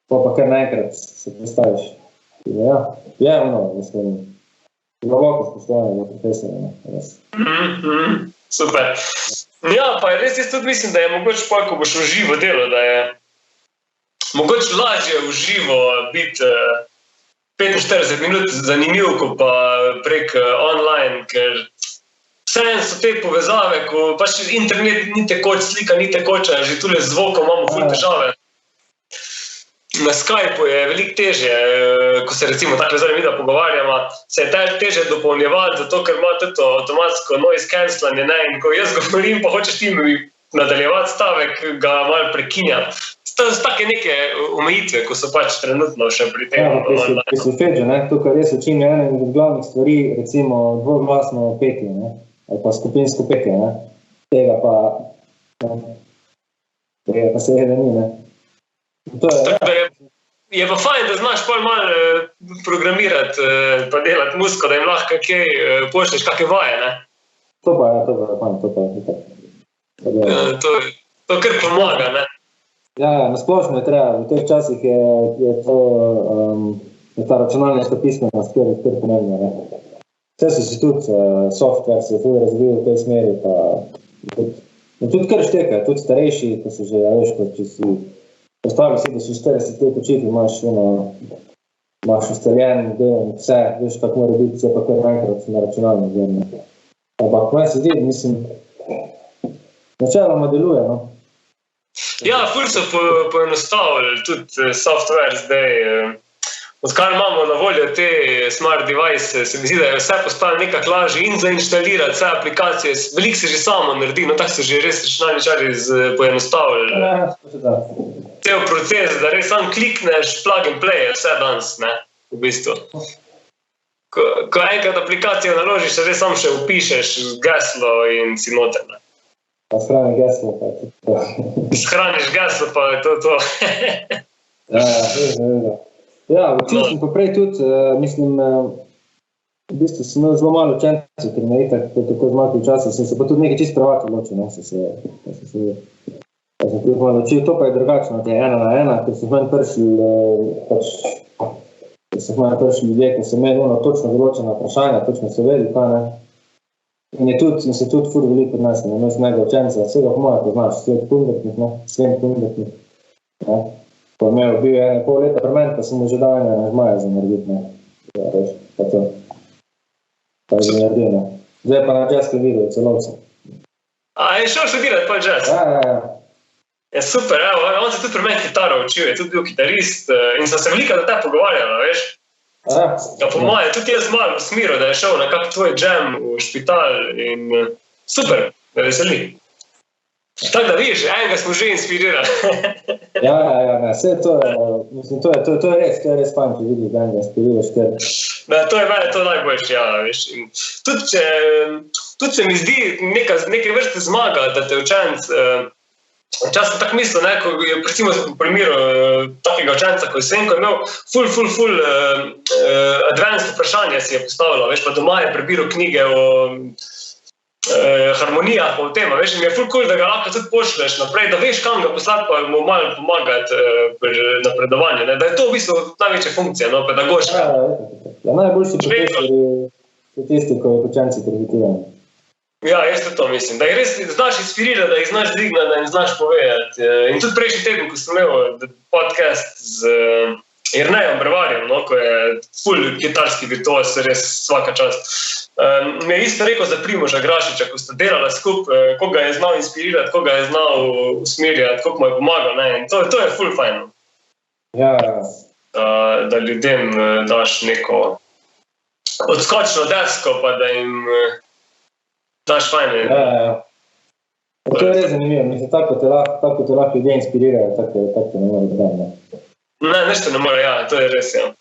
pa kar naenkrat se predstaviš. Ja, je ono, mislim, globoko spoštovanje do profesorja, ne. Super. Ja, pa res jaz tudi mislim, da je mogoče pa, ko boš v živo delo, da je mogoče lažje v živo biti 45 minut zanimiv, ko pa prek online, ker vseeno so te povezave, ko pač internet ni tekoč, slika ni tekoča, že tule z zvokom imamo ful težave. Na Skypeu je veliko težje, ko se recimo takle zdaj mi da pogovarjamo, se je težje dopolnjevati, zato ker ima tudi avtomatsko noise cancelanje, ne, in ko jaz govorim, pa hočeš ti mi nadaljevati stavek, ga malo prekinja. To so take neke omejitve, ko so pač trenutno še pri tem. Ja, pri solfeđu, ne, to, kar res učim, je ena od glavnih stvari, recimo dvoglasno petje, ne, ali pa skupinsko petje, ne, tega pa seveda ni, ne. Je pa fajn, da znaš pol malo programirati pa delati muziko, da jim lahko kaj pošlješ, kakve vaje, ne? To pa je fajn, to pa je. To kar pomaga, ne? Ja, nasplošno je treba, v teh časih je to, ta računalniška pismenost, kjer pomembna, ne. Vse so si tudi software se je tudi razvil v tej smeri, pa tudi kar šteka, tudi starejši, ko so že, veš, ko če si postavili si, da si 40 let učiti, imaš ustaljen del, vse, veš, kako mora biti, vse pa kar naenkrat na računalnik vzemne. Ampak meni se zdi, mislim, načeloma deluje, no. Ja, ful so poenostavili tudi software zdaj. Odkar imamo na voljo te smart device, se mi zdi, da je vse postalo nekako lažje in zainštalirati vse aplikacije. Veliko se že samo naredi, no tako so že res računalničarji poenostavili. Ja, Cel proces, da res sam klikneš, plug and play, vse danes, ne, v bistvu. Ko enkrat aplikacijo naložiš, se res sam še upišeš geslo in si noter, ne. Pa shrani geslo, pa je to. Shraniš geslo, pa je to. Ja, učil sem pa prej tudi, mislim, v bistvu sem imel zelo malo učencev, ker me itak tako zmakli časa, sem se pa tudi nekaj čisto privat odločil, ne, sem tudi malo učil, to pa je drugačno, da je 1 na 1, ker so meni prišli ljudje, ko so imeli točno določena vprašanja, točno so vedeli, kaj ne. In se tudi ful veliko odnesli, imel sem nekaj učenca, vsega po moje poznaš, Sven Kundertnik, ne. Pa bil je 1,5 leta pri meni, pa sem mu že dal ene žmaje za narediti, ne. Ja, reč, pa to. Pa je že naredil, ne. Zdaj pa na jazzke video, celovce. A je šel študirati pa jazz? Ja. Ja, super, evo, on se tudi pri meni kitaro učil, je tudi bil kitarist in sem se veliko da te pogovarjala, veš. Ja, po moje, tudi jaz malo v smiru, da je šel na kak tvoj jam v špital in super, me veseli. Tako da vidiš, enega smo že inspirirali. Ja, ne, vse to je, mislim, to je res fajn, če vidiš, da enega inspiriraš, ker... Da, to je mene to najboljše, ja, veš. Tudi se mi zdi neke vrste zmaga, da te učenc, včasih sem tako mislil, ne, ko je, recimo v primeru takega učenca, ko je Svenko imel ful advanced vprašanja si je postavila, veš, pa doma je prebiral knjige o harmonijah pa o tem, veš, in mi je ful cool, da ga lahko tudi pošleš naprej, da veš, kam ga poslati, pa mu malo pomagati pri napredovanju, ne, da je to v bistvu največja funkcija, no, pedagoška. Ja, najboljši profesori so tisti, ko je učenci prehitirani. Ja, jaz to mislim, da jih res znaš inspirirati, da jih znaš dignati, da jim znaš povedati. In tudi prejšnji teden, ko sem imel podcast z Jernejom Brevarjem, no, ko je ful kitarski virtuoz, res svaka čast. Mi je isto rekel za Primoža Grašiča, ko sta delala skupaj, koga je znal inspirirati, koga je znal usmerjati, koliko mu je pomagal, ne, in to je ful fajn. Ja. Da ljudem daš neko odskočno desko, pa da jim daš fajn. Ja. To je res zanimivo, mislim, tako te lahko ljudje inspirirajo, tako te ne more biti, ne. Ne, nešto ne more, ja, to je res, ja.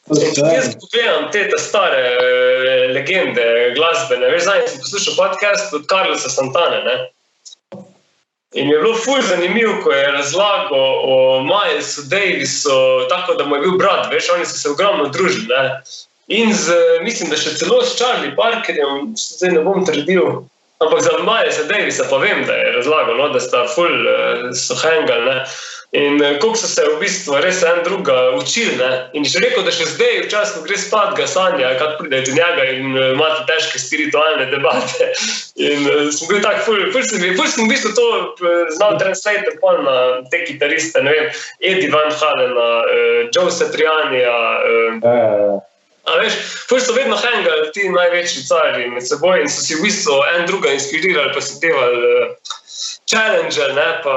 Jaz pogledam te stare legende glasbene, veš, zdaj sem poslušal podcast od Carlosa Santane, ne. In mi je bilo ful zanimiv, ko je razlagal o Milesu Davisu, tako da mu je bil brat, veš, oni so se ogromno družili, ne. In mislim, da še celo s Charlie Parkerjem, zdaj ne bom trdil, ampak za Milesa Davisa pa vem, da je razlagal, no, da sta ful so hangali, ne. In koliko so se v bistvu res en druga učili, ne. In še rekel, da še zdaj včasih, ko gre spat, ga sanja, kako pride do njega in imate težke spiritualne debate. In sem bil tak ful sem v bistvu to znal translate pol na te kitariste, ne vem, Eddie Van Halena, Joe Satrianija, a veš, ful so vedno hangali ti največji carji med seboj in so si v bistvu en druga inspirirali, pa si devali challenger, ne, pa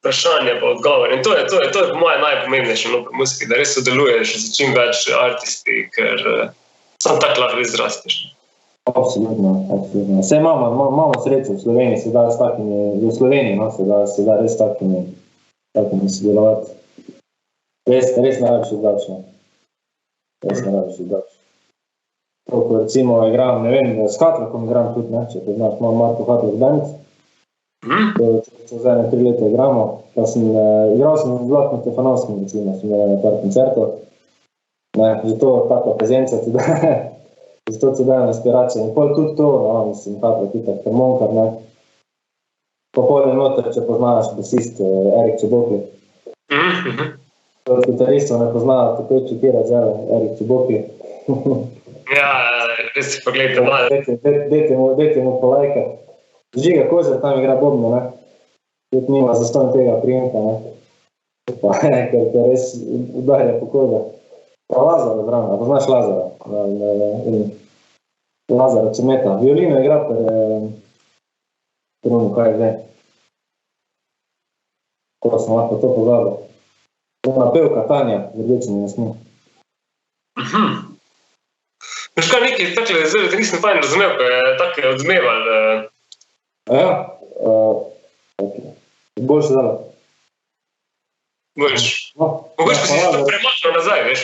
vprašanje, pa odgovor. In to je po moje najpomembnejše, no, pri muziki, da res sodeluješ z čim več artisti, ker samo tako lahko izrastiš. Absolutno. Vse imamo srečo v Sloveniji, se da s takimi, v Sloveniji, no, se da res takimi sodelovati. Res najlepši zdavčno. Toliko recimo igram, ne vem, s Hatrakom igram tudi, ne, če te znaš, imam Marko Hatrak band, čez 3 leta igramo, pa igral sem v Zlatnem Stefanovskem, recimo, sem imel na par koncertov, ne, že to taka prezenca tudi, Zato se dajem inspiracijo. In pol tudi to, no, mislim, takrat tudi harmonikar, ne. Pa pol je noter, če poznaš basist Erik Čebokli. Gitaristov ne poznajo, tako čekira zelo Erik Čebokli. Ja, res si pogledajte malo. Dajte mu polajkat. Žiga Kožar tam igra bobne, ne. Tudi nima zastonj tega prijemka, ne. Pa, ker te res udarja po koža. Pa Lazara zraven, a poznaš Lazara? Lazara Čemeta. Violino igra Rumu, kaj je zdaj. Ko sem lahko to pozabil. Ona pevka Tanja, z rdečimi lasmi. Veš kaj, nekaj takle, zdaj te nisem fajn razumel, ko je tako odzmeval. Ja, okay. Boljše zdaj. Boljš. Mogoče pa si se to premaknil nazaj, veš?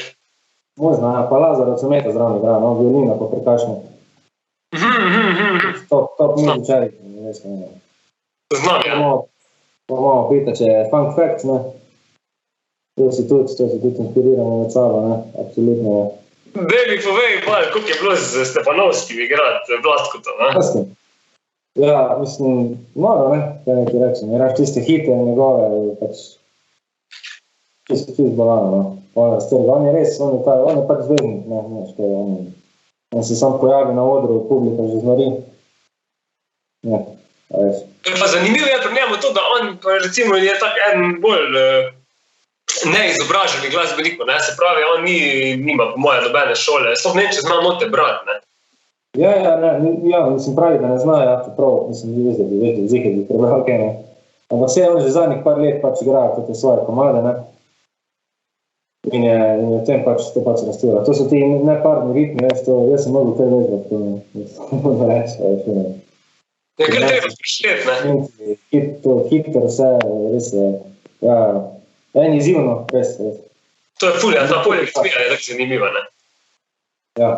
Možno, ja, pa Lazara Čemeta zraven igra, no, violina pa prekašne. Top muzičari, veš, ne. Znam, ja. Pa malo pita, če je fun fact, ne. To si tudi inspiriramo od sabo, ne, absolutno. Dej mi povej, koliko je bilo z Stepanovskim igrati Blastkoto, ne? Jasno. Ja, mislim, moro, ne, kaj nekaj rečem. Igraš tiste hite njegove, pač čist balano, no. On je res, on je pač zvezdnik, ne, što je on se sam pojavi na odru, publika že znori. Ne, a veš. Pa zanimivo je pri njemu to, da on, recimo, je tak en bolj neizobraženi glasbenik, ne, se pravi, on nima po moje nobene šole, sploh ne, če zna note brati, ne. Ja, mislim pravi, da ne zna, ja, čeprav, mislim, da bi vedel, zihaj bi prebral, kaj ne. Ampak vse on že zadnjih par let pač igra te svoje komade, ne. In je v tem pač to pač raztvira. To so ti neparni ritmi, veš, to, jaz sem mogel kaj vezbati, to ne reči, veš, ne. Ja, kar treba prišlet, ne. Hitro vse, res je, ja, en izivno, res. To je ful, ja, ta polirritmija je tako zanimiva, ne. Ja,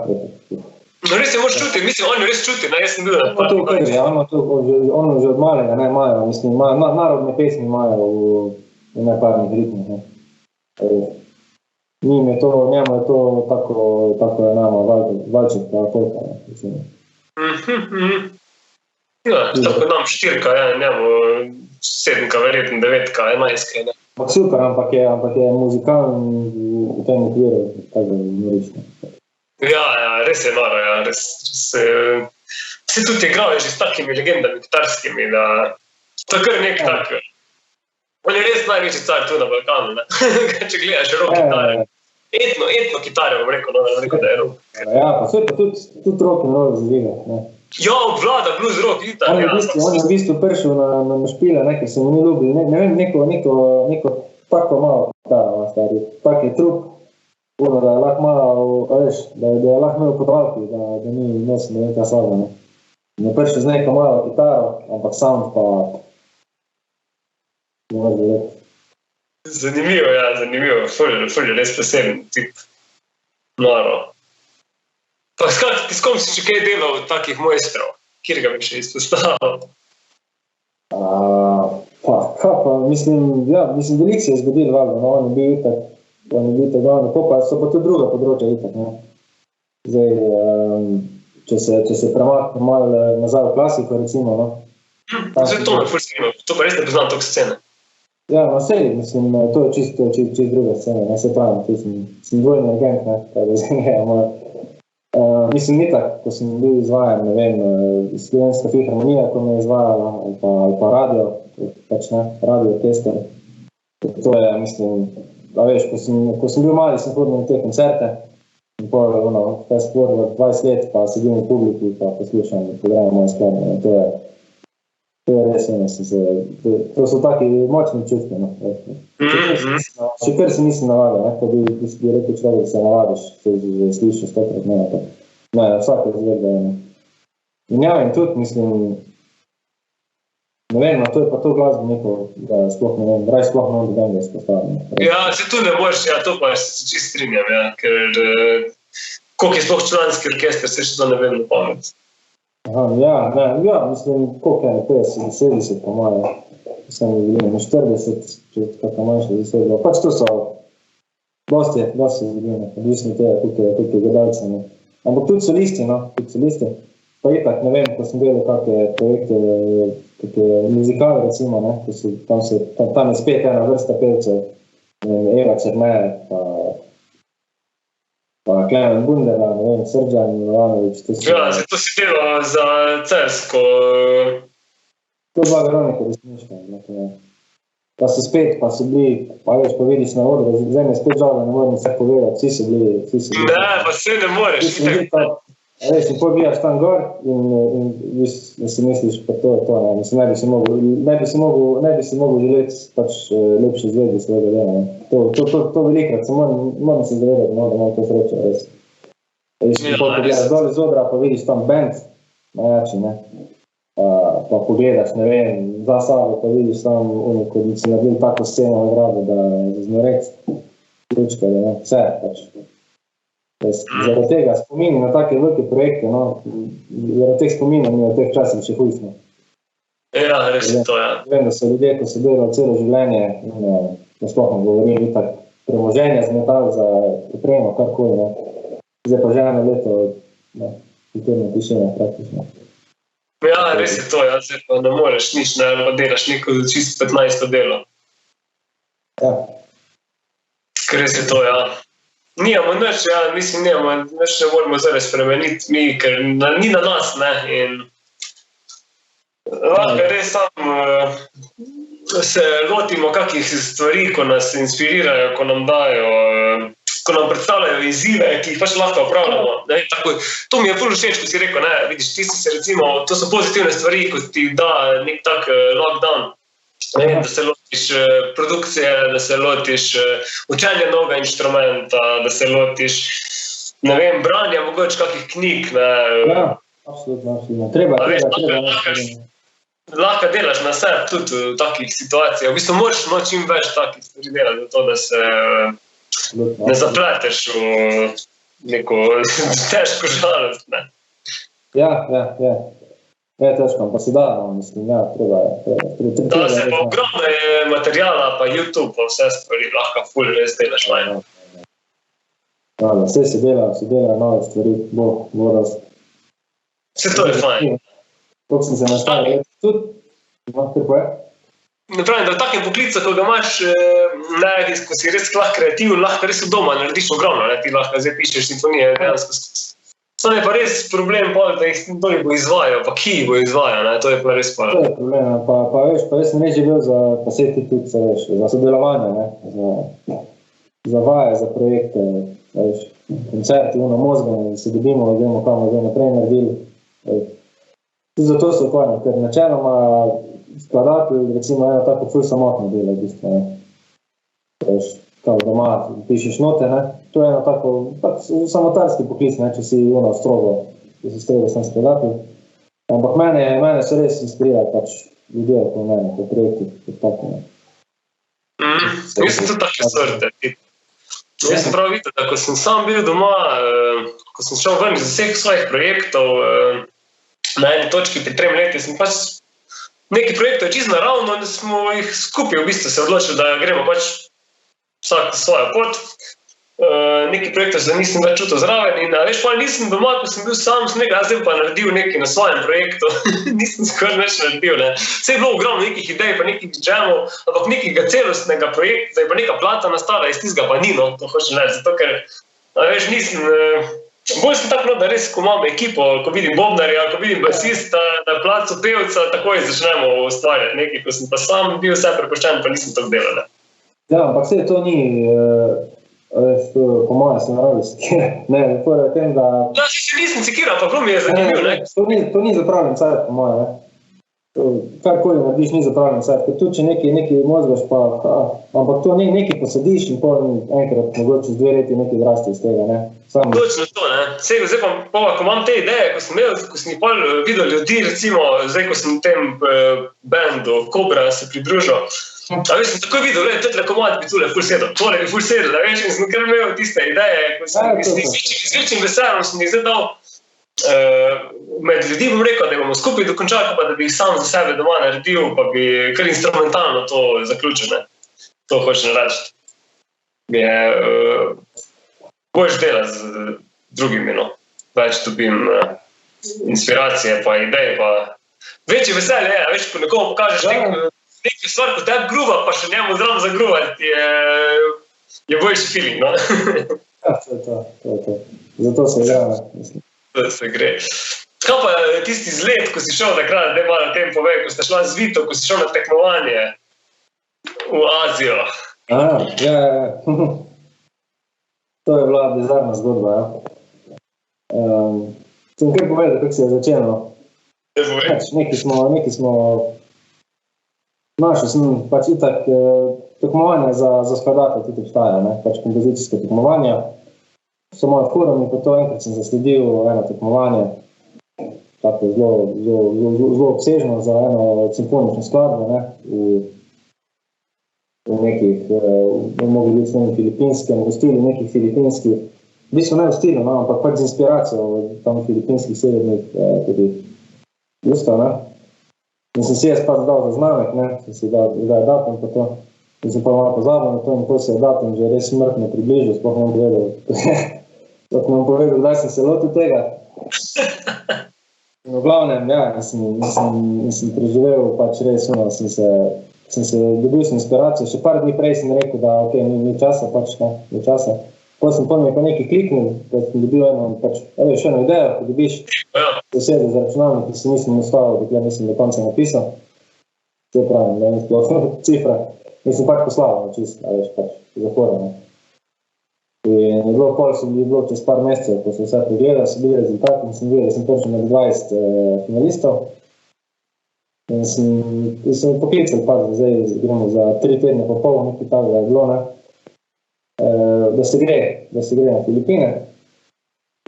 No res je moč čuti, mislim, on jo res čuti, ne, jaz sem bil na to prvi, ono že od malega, ne, imajo, mislim, narodne pesmi imajo v neparnih ritmih, ne. Njemu je to tako je nama, valček pa polka, ne, mislim. Ja, tako nam štirka, ja, njemu sedmka, verjetno devetka, enajstka, ne. Ampak je muzikalen v tem okviru, tako norično. Ja, res je noro, ja, res se tudi igrajo že s takimi legendami kitarskimi, da to je kar nek tak, on je res največji car tu na Balkanu, ne, če gledaš rock kitare, etno kitare, bom rekel, da je rock. Ja, pa sve pa tudi rock and roll zviga, ne. Ja, obvlada blues rock, itak, On ja. je v bistvu prišel na špile, ne, ker se mu ni ljubil, ne vem, neko tako malo kitaro, stari, tak je trup, da je lahko malo, veš, da je lahko imel potralki, da ni nosil nekaj slaba, ne. In je prišel z neko malo kitaro, ampak sam pa ne može let. Zanimivo, ja, zanimivo, ful je res poseben tip, noro. Pa s kom si še kaj delal od takih mojstrov, kjer ga bi še izpostavil? Mislim, veliko se je zgodilo, valjda, no, on je bil itak glavni, pa so pa tudi druga področja itak, ne. Zdaj, če se premakne malo nazaj v klasiko, recimo, no. Zdaj to me ful zanima, to pa res ne poznam toliko scene. Ja, na sej, mislim, to je čisto druga scena, ne, se pravim, tu sem dvojni agent, ne, kaj da zanima moja. Mislim, ni tak, ko sem bil izvajan, ne vem, Slovenska filharmonija, ko me je izvajala, ali pa radio, pač ne, radio tester. To je, mislim, da veš, ko sem bil mali, sem hodil na te koncerte in pol, fast forward 20 let, pa sedim v publiki, pa poslušam, pograjem moje skladbe, to je res, to so taki močni čutki, no, še kar se nisem navadil, ne, ko bi rekel človek, se navadiš, se že slišiš 100krat, ne, vsake izvedbe, ne. In ja, in tudi, mislim, ne vem, to je pa to glasbenikov, da sploh ne vem, raj sploh ne vem, da je izpostavljeno. Ja, se tu ne moreš, ja, to pa se čist strinjam, ja, ker koliko je sploh članski orkester, se še to ne vem na pamet. Ja, mislim, koliko je, 50, 70 po moje, mislim, ne 40, če tako manjše zasedlo. Pač to so dosti zgodine, odvisno tega, koliko je gledalcev, ne. Ampak tudi solisti, no, tudi solisti. Pa itak, ne vem, ko sem delal kakve projekte, kakve muzikale recimo, ne, tam je spet ena vrsta pevcev, Eva Černe, pa Klemen Bundera, ne vem, Srđan Milanović. Ja, zato si delal za Cersko. To je bila Veronika Resniška, ne. Pa so bili, pa veš, pa vidiš na odru, zdaj me spet žal, da ne moram vse povedati, vsi so bili. Ne, pa se ne moreš. Veš, in potem bijaš tam gor in si misliš, pa to je to, ne. Mislim, ne bi si mogel želeti pač lepše zvezde svojega dela, ne. To velikrat, moram se zavedati, no, da imam to srečo, res. Veš, in potem pogledaš dol iz odra, pa vidiš tam band, najjači, ne. Pa pogledaš, ne vem, za sabo, pa vidiš tam, ko bi si naredil tako sceno na gradu, da znorec, ključka, da ne, vse, pač. Zaradi tega spomini na take velike projekte, no, zaradi teh spominov mi je v teh časih še hujsno. Ja, res je to, ja. Vem, da so ljudje, ko so delali celo življenje, sploh ne govorim, itak premoženje zmetali za opremo, karkoli, ne. Zdaj pa že eno leto, ne, kulturna tišina praktično. Ja, res je to, ja, zdaj pa ne moreš nič, ne, pa delaš neko čisto 15. delo. Ja. Res je to, ja. Nijamo nič, ja, mislim, nič ne moramo zdaj spremeniti mi, ker ni na nas, ne, in lahko res tam se lotimo kakih stvari, ko nas inspirirajo, ko nam dajo, ko nam predstavljajo izzive, ki jih pač lahko opravljamo. To mi je ful všeč, ko si rekel, ne, vidiš, ti si se recimo, to so pozitivne stvari, ko ti da nek tak lockdown, ne, da se lotiš produkcije, da se lotiš učenja novega inštrumenta, da se lotiš, ne vem, branja mogoče kakih knjig, ne. Ja, absolutno. Treba. Lahko delaš na sebi tudi v takih situacijah. V bistvu moraš čim več takih stvari delati, zato da se ne zapleteš v neko težko žalost, ne. Ja. Je težko, pa se da, mislim, ja, treba. Da se pa ogromno je materijala, pa YouTube, pa vse stvari, lahko ful res delaš fajn. Ja, vse se dela nove stvari, bo raz. Vse to je fajn. Koliko sem se nastavil, tudi, kako je? Ne pravim, da v takem poklicu, ko ga imaš, ko si res lahko kreativen, lahko res v doma narediš ogromno, ne, ti lahko zdaj pišeš simfonije, dejansko. Sam je pa res problem, da jih kdo bo izvajal, pa ki bo izvajal, ne, to je pa res pa. To je problem, pa veš, pa jaz sem reč živel za paseti tudi, veš, za sodelovanje, ne, za vaje, za projekte, veš, koncerti, mozgane, se dobimo, gremo kam, naprej naredili, veš. Tudi zato se ukvarjam, ker načeloma skladatelj, recimo, eno tako ful samotno delo, v bistvu, ne. Veš, kao doma pišeš note, ne. To je eno tako, pač samotarski poklic, ne, če si strogo sem skladatelj. Ampak mene se res inspirira, pač ljudje po mene, po projektih, po tako, ne. Jaz sem tudi take sorte. Jaz sem prav videl, da ko sem sam bil doma, ko sem šel ven iz vseh svojih projektov, na eni točki pri 3 leti sem pač neki projektov čisto naravno, da smo jih skupaj v bistvu se odločili, da gremo pač vsak svojo pot. Neki projektov se nisem več čutil zraven in veš, pa nisem doma, ko sem bil sam, sem nekaj, zdaj pa naredil nekaj na svojem projektu, nisem skoraj več naredil, ne. Vse je bilo ogromno nekih idej, pa nekih džemov, ampak nekega celostnega projekta, zdaj pa neka plata nastala, iz tistega pa ni, no, to hočem reči, zato ker, veš, nisem, bolj sem tako, da res, ko imam ekipo, ko vidim bobnarja, ko vidim basista, na placu pevca, takoj začnemo ustvarjati nekaj, ko sem pa sam bil vse prepuščen, pa nisem tako delal, ne. Ja, ampak vse to ni, po mojem se narodi sekira. Ne, to je tem, da... Ja, še nisem sekiral, pa prav mi je zanimiv, ne. To ni zapravljen cajt, po mojem, ne. Karkoli narediš, ni zapravljen cajt, ker tudi, če nekaj mozgaš, pa, ampak to nekaj posadiš in potem enkrat, mogoče čez 2 leti nekaj zraste iz tega, ne. Točno to, ne. Zdaj pa, ko imam te ideje, ko sem jih videl ljudi, recimo, zdaj, ko sem v tem bandu Kobra se pridružil, a veš, sem takoj videl, tole komad bi tole ful sedel, da veš, in sem kar imel tiste ideje, ko sem z večjim veseljem sem jih zdaj dal med ljudi, bom rekel, da bomo skupaj dokončali, pa da bi jih sam za sebe doma naredil, pa bi kar instrumentalno to zaključil, ne. To hočem reči. Mi je boljš dela z drugimi, no. več dobim inspiracije, pa idej, pa večje veselje je, veš, ko nekomu pokažeš nekaj stvar, ko tebi gruva, pa še njemu zram zagruvati, je boljši feeling, no? Ja, to je to. Zato se igra, mislim. To se gre. Kaj pa tisti izlet, ko si šel takrat, da malo o tem povej, ko si šla z Vito, ko si šel na tekmovanje v Azijo? Ja. To je bila bizarna zgodba, ja. Sem kaj povedal, kako se je začelo. Nekaj smo našli sem pač itak tekmovanja za skladatelj tudi obstaja, ne, pač kompozicijske tekmovanja. So moje forum in to enkrat sem zasledil eno tekmovanje, tako zelo obsežno za eno simfonično skladbo, ne, v nekih, mogli biti v filipinskem, v stilu nekih filipinskih, v bistvu ne v stilu, no, ampak pač z inspiracijo tam filipinskih severnih tudi ljudstva, ne. In sem si jaz pa dal zaznamek, ne, sem si dal datum pa to, in sem pa malo pozabil na to in ko se je datum že res smrtno približil, sploh ne bom povedal, kdaj sem se lotil tega. In v glavnem, ja, nisem preživel, pač res, dobil sem inspiracijo, še par dni prej sem rekel, da ok, ni časa, pač ne, ni časa. Potem sem pa nekaj kliknil, da sem dobil še eno idejo, ko dobiš besede za računalnik, ki se nisem ustavil, dokler nisem do konca napisal. To pravim, da je sploh cifra. In sem pač poslal, čist, a veš, pač zaporno. In je bilo čez par mesecev, ko sem vse pregledal, so bili rezultati in sem videl, da sem prišel med 20 finalistov. In sem poklical pač, da zdaj gremo za 3 tedne pa pol, nekaj tako je bilo, ne. Da se gre na Filipine,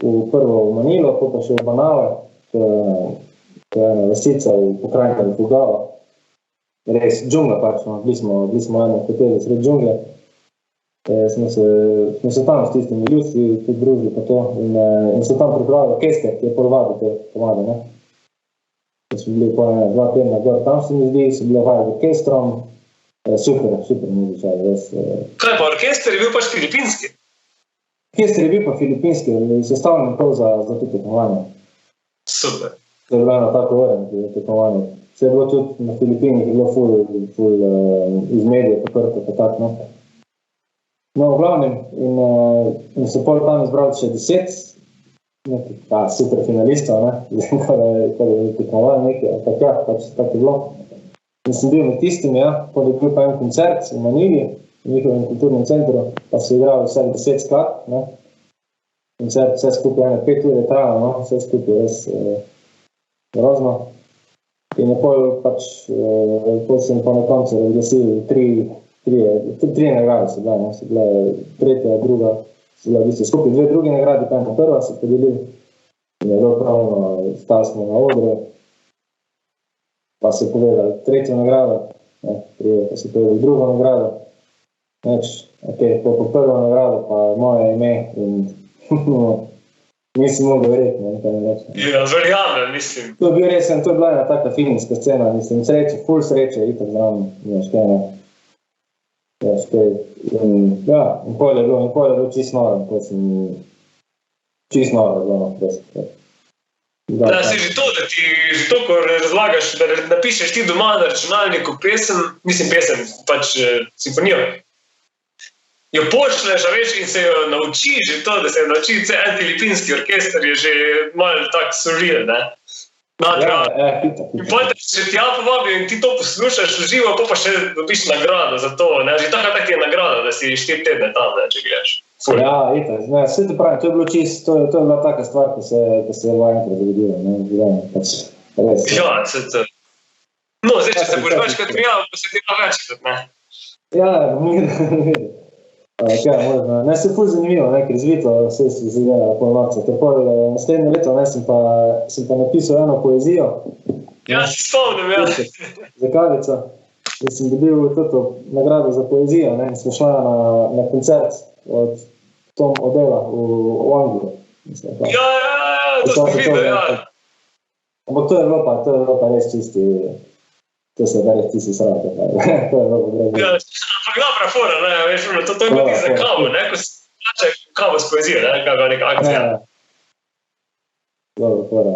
prvo v Manilo, pa še v Banave, to je ena vasica v pokrajini Fugava. Res, džungla pač, no, bili smo eno hoteli sred džungle. Smo se tam s tistimi ljudstvi tudi družili pa to in so tam pripravili orkester, ki je polovadil te komade, ne. Smo bili po 2 tedna gor, tam se mi zdi, so bile vaje z orkestrom. Super muzičar, res. Kaj pa, orkester je bil pač filipinski? Orkester je bil pa filipinski, sestavljen prav za to tekmovanje. Super. To je bilo eno tako vreme tekmovanje. Se je bilo tudi na Filipinih, je bilo ful iz medije poprto, pa tak, no. No, v glavnem, in so pol tam izbrali še 10, nekaj super finalistov, ne, kada je tekmovanje nekaj, ampak ja, pač tako je bilo. In sem bil med tistimi, ja, potem je bil pa en koncert v Manili, v njihovem kulturnem centru, pa so igrali vseh 10 skladb, ne. Koncert vse skupaj 5 ur je trajalo, no, vse skupaj res grozno. In je pol sem pa na koncu razglasil 3 nagrade so bile, ne, so bile tretja, druga, so bile v bistvu skupaj 2 druge nagrade, pa ena prva so podelili. In je bilo pravno, stali smo na odru, pa so povedali tretjo nagrado, ne, pa so povedali drugo nagrado. Neč, ok, po prvo nagrado pa moje ime in nisem mogel verjeti, ne, kaj ne reče. Ja, verjamem, mislim. To je bil res, to je bila ena taka filmska scena, mislim, sreče, ful sreče, itak znam, veš kaj, ne. Veš kaj, in pol je bilo čist noro, to sem čist noro bilo, no, res. Da, si že to, ko razlagaš, da napišeš ti doma na računalniku pesem, pač simfonijo, jo pošleš, a veš, in se jo nauči že to, da se jo nauči en filipinski orkester, je že malo tak surreal, ne? In potem še tja povabijo in ti to poslušaš v živo, pa še dobiš nagrado za to, ne? Že tako je nagrada, da si 4 tedne tam, ne, če gledaš. Ja, itak, ne, vse to pravim, to je bilo čisto, to je bila taka stvar, ko se je enkrat dogodila, ne, pač, res. Ja, se to. No, zdaj, če se boš večkrat prijavil, pa se ti pa večkrat, ne? Ja, kaj, možno, ne, se ful zanimivo, ne, ker zvito vse si zagledala pol noce, ker pol naslednje leto, ne, sem pa napisal eno poezijo. Ja, se spomnim, ja. Za Kavico, in sem dobil toto nagrado za poezijo, ne, in sem šla na koncert od Tom Odela v Angliji. Ja, to sem videl, ja. Ampak to je bilo pa res čisti, to se da res čisti srate, to je bilo pa ja, ampak dobra fora, ne, veš, to je bilo ti za kavo, ne, ko si plačaj kavo s poezijo, ne, kakva neka akcija. Dobro, fora.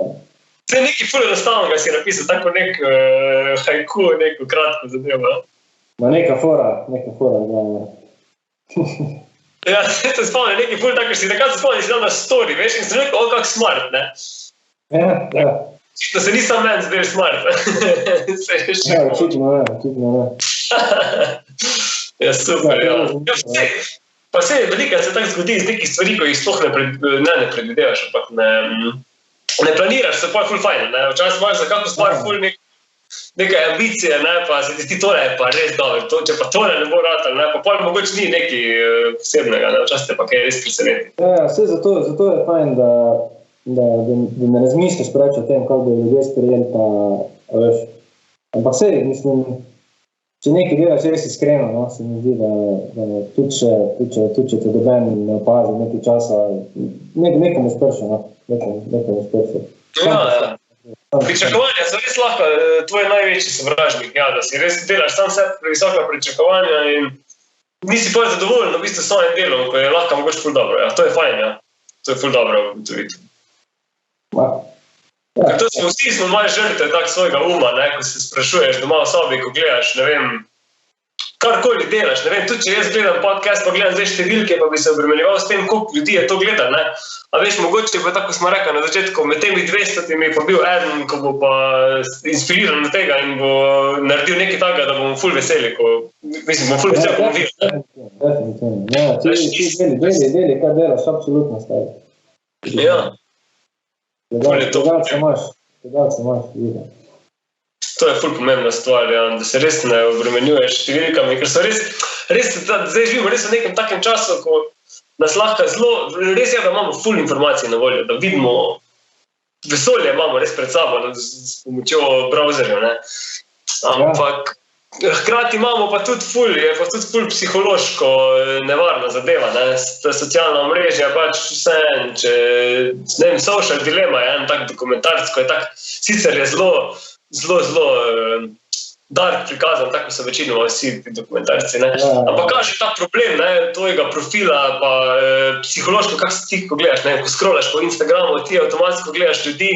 To je nekaj ful enostavnega, si napisal, tako nek haiku, neko kratko zadevo. Neka fora, da. Ja, se spomnim, nekaj ful tako, si nekaj se spomnim, si dal na story, veš, in sem rekel, kak smart, ne? Ja. Da se nisem meni zdel smart. Ja, očitno ne. Ja, super, ja. Pa se veliko se tako zgodi iz nekih stvari, ko jih sploh ne predvidevaš, ampak ne planiraš, se pa je ful fajn, ne? Včasih imaš za kakšno stvar ful nekaj ambicije, ne? Pa se ti zdi tole je pa res dobro, če pa tole ne bo ratalo, ne? Pa pol mogoče ni nekaj posebnega, ne? Včasih te pa kaj res preseneti. Ja, vse zato je fajn, da ne razmisliš preveč o tem, kako bo ljudje sprejeli, pa veš. Ampak sej, mislim, če nekaj delaš res iskreno, no, se mi zdi, da tudi če te doben ne opazi nekaj časa, nekomu spršo, no, nekomu spršo. Ja. Pričakovanja so res lahko tvoj največji sovražnik, ja, da si res delaš sam sebi visoka pričakovanja in nisi pa zadovoljen v bistvu s svojim delom, ko je lahko mogoče ful dobro, ja, to je fajn, ja, to je ful dobro ugotoviti. Ker to smo malo žrtve tak svojega uma, ne, ko se sprašuješ doma v sobi, ko gledaš, ne vem, karkoli delaš, ne vem, tudi če jaz gledam podcast, pa gledam zdaj številke, pa bi se obremenjeval s tem, koliko ljudi je to gledal, ne. A veš, mogoče je pa tako smo rekli na začetku, med temi 200 je pa bil eden, ko bo pa inspiriran od tega in bo naredil nekaj takega, da bomo ful veseli, bomo ful veseli, ko bomo videli. Definitivno. Ja, ti deli, kaj delaš, absolutno stavi. Ja. Gledalce imaš, vidim. To je ful pomembna stvar, ja, da se res ne obremenjuješ številkami, ker so res zdaj živimo res v nekem takem času, ko nas lahko res je, da imamo ful informacij na voljo, da vidimo, vesolje imamo res pred sabo s pomočjo browserjev, ne. Ampak hkrati imamo pa tudi ful psihološko nevarna zadeva, ne, socialna omrežja, pač vse, če, ne vem, Social Dilemma je en tak dokumentarc, ko je tak, sicer je zelo dark prikazan, tako so večinoma vsi dokumentarci, ne, ampak kaže ta problem, ne, tvojega profila, pa psihološko, kak se ti, ko gledaš, ne, ko scrollaš po Instagramu, ti avtomatsko gledaš ljudi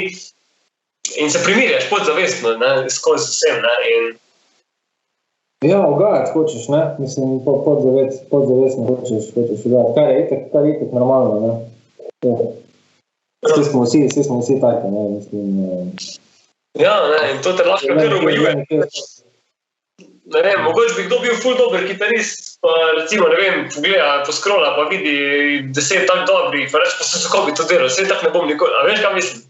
in se primirjaš podzavestno, ne, skozi vsem, ne, in ja, ugajati hočeš, ne? Mislim, podzavestno hočeš ugajati, kar je itak normalno, ne? Vsi smo vsi taki, ne? Mislim, ja, ne, in to te lahko kar omejuje. Ne vem, mogoče bi kdo bil ful dober kitarist, pa recimo, ne vem, pogleda, poscrolla, pa vidi 10 tak dobrih, pa reč, pa se kako bi to delal, vse tak ne bom nikoli, a veš, kaj mislim?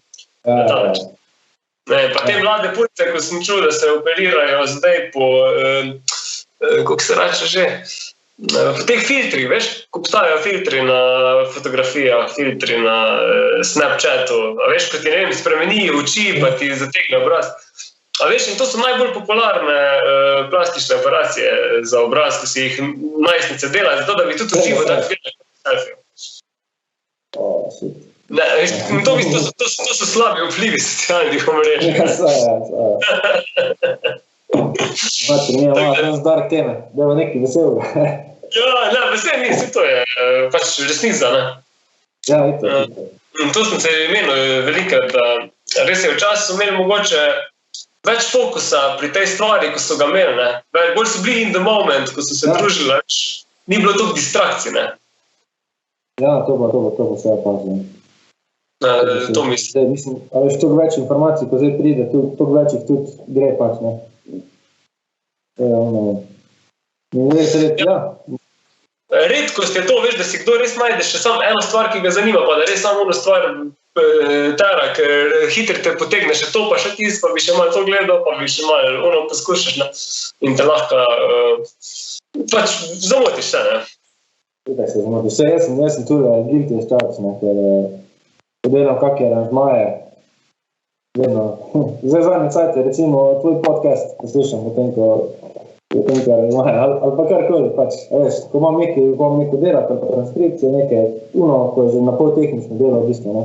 Ne, pa te mlade punce, ko sem čul, da se operirajo zdaj po, kako se reče že, po teh filtrih, veš, ko obstajajo filtri na fotografijah, filtri na Snapchatu, a veš, ko ti, ne vem, spremeni oči, pa ti zategne obraz. A veš, in to so najbolj popularne plastične operacije za obraz, ko si jih najstnice delajo, zato da bi tudi uživo tak filter selfie. Ne, to so slabi vplivi socialnih omrežij. Imamo zdar teme, da bo nekaj vesel. Ja, ne, vesel mi, vse to je pač resnica, ne. Ja, ito. To sem se imenil veliko, da res je včasih imeli mogoče več fokusa pri tej stvari, ko so ga imeli, ne. Bolj so bili in the moment, ko so se družili, ni bilo toliko distrakcij, ne. Ja, to bo vse opazno. To mislim. A veš, toliko več informacij, ko zdaj pride, toliko več jih tudi gre pač, ne. Redkost je to, veš, da si kdo res najde še samo eno stvar, ki ga zanima, pa da res samo ono stvar tera, ker hitro te potegne še to, pa še tisto, pa bi še malo to gledal, pa bi še malo ono poskušaš, ne, in te lahko pač zamotiš se, ne. Tukaj se zamotiš. Jaz sem tudi guilty as charged, ne, ker delam kakje aranžmaje, vedno. Zdaj zadnji cajt je recimo tvoj podcast poslušam, potem ko aranžmaje, ali pa karkoli, pač, veš, ko imam neko dela, pa transkripcije, nekaj, ko je že na pol tehnično delo v bistvu, ne.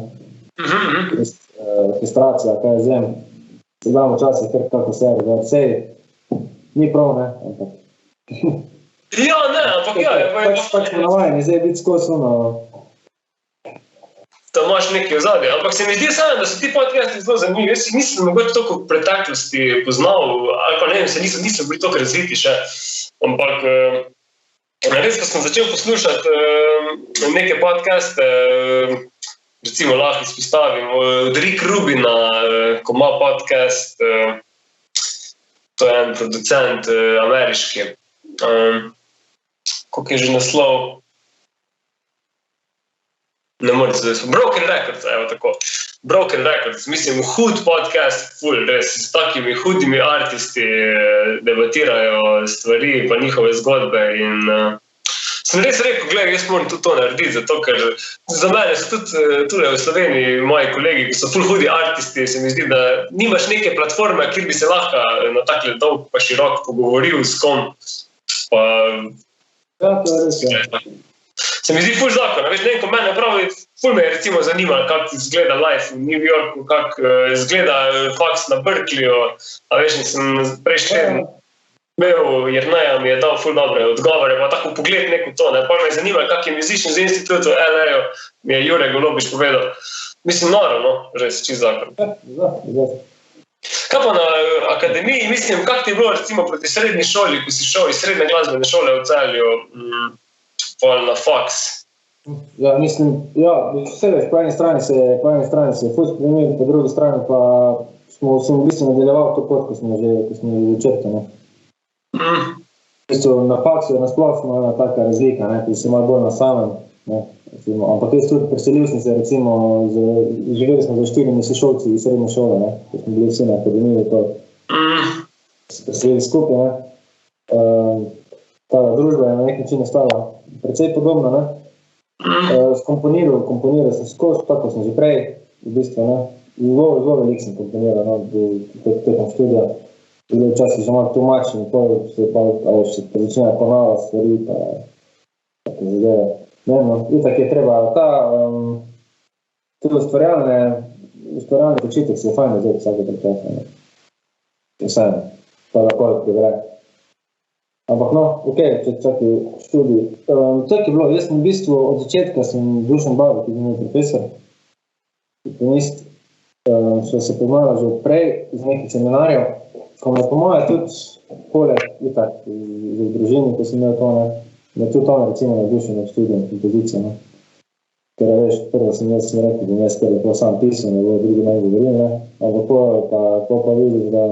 Registracija, kaj je zem, se damo včasih kar kako server, sej, ni prav, ne, ampak. Ja, ne, ampak ja. Pač smo navajeni, zdaj biti skozi ono. da imaš nekaj ozadje. Ampak se mi zdi samo, da so ti podcasti zelo zanimivi. Jaz si nisem mogoče toliko v preteklosti poznal, ali pa ne vem, nisem bili toliko razviti še. Ampak res, ko sem začel poslušati neke podcaste, recimo lahko izpostavim od Rick Rubina, ko ima podcast, to je en producent ameriški. Kako je že naslov? Ne morem se zdaj. Broken Records, evo tako. Broken Records, mislim, hud podcast, full, res, s takimi hudimi artisti debatirajo stvari, pa njihove zgodbe in sem res rekel, gledaj, jaz moram tudi to narediti, zato ker za mene so tudi v Sloveniji moji kolegi, ki so full hudi artisti, se mi zdi, da nimaš neke platforme, kjer bi se lahko na takle dolg pa širok pogovoril s kom, pa Ja, to je res, ja. se mi zdi ful zakon, veš, ne vem, ko mene pravi, ful me je recimo zanimalo, kako izgleda life v New Yorku, kako izgleda faks na Berkeleyju, a veš, sem prejšnji teden imel, Jerneja mi je dal ful dobre odgovore, pa tako pogled neko to, ne, pa me je zanimalo, kak je Musicians Institute v LA-ju, mi je Jure Golobič povedal. Mislim, noro, no, res, čist zakon. Kaj pa na akademiji, mislim, kak ti je bilo recimo proti srednji šoli, ko si šel iz srednje glasbene šole v Celju, pa na faks? Ja, mislim, vse veš, po eni strani se je ful spremenil, po drugi strani pa sem v bistvu nadaljeval to pot, ko smo že začetli, ne. V bistvu na faksu je nasplošno ena taka razlika, ne, ki si malo bolj na samem, ne, recimo, ampak jaz tudi preselil sem se, recimo, živeli smo za 4 sošolci iz srednje šole, ne, ko smo bili vsi na akademiji, to se preselili skupaj, ne. Ta družba je na nek način ostala precej podobna, ne. Komponiral sem skozi, tako sem že prej, v bistvu, ne. Zelo veliko sem komponiral, no, tekom študija. Bilo včasih že malo tumačen, se pa začnejo ponavljati stvari, pa tako zadeve. Ne vem, no, itak je treba tudi ustvarjalni počitek se je fajn vzeti vsake časa, ne. Vseeno, pa lahko prebere. Ampak no, okej, čakaj študij. Tako je bilo, jaz sem v bistvu od začetka sem Dušan Bavik, ki je moj profesor, diplomist, so se poznala že prej z nekih seminarjev, ko me po moje tudi poleg, itak, v družini, ko sem imel to, ne, me tudi on recimo navdušil nad študijem kompozicijo, ne. Ker veš, prvo sem rekel, da jaz kar lepo sam pisal, ne bo drugi naj govoril, ne, ampak pa vidiš, da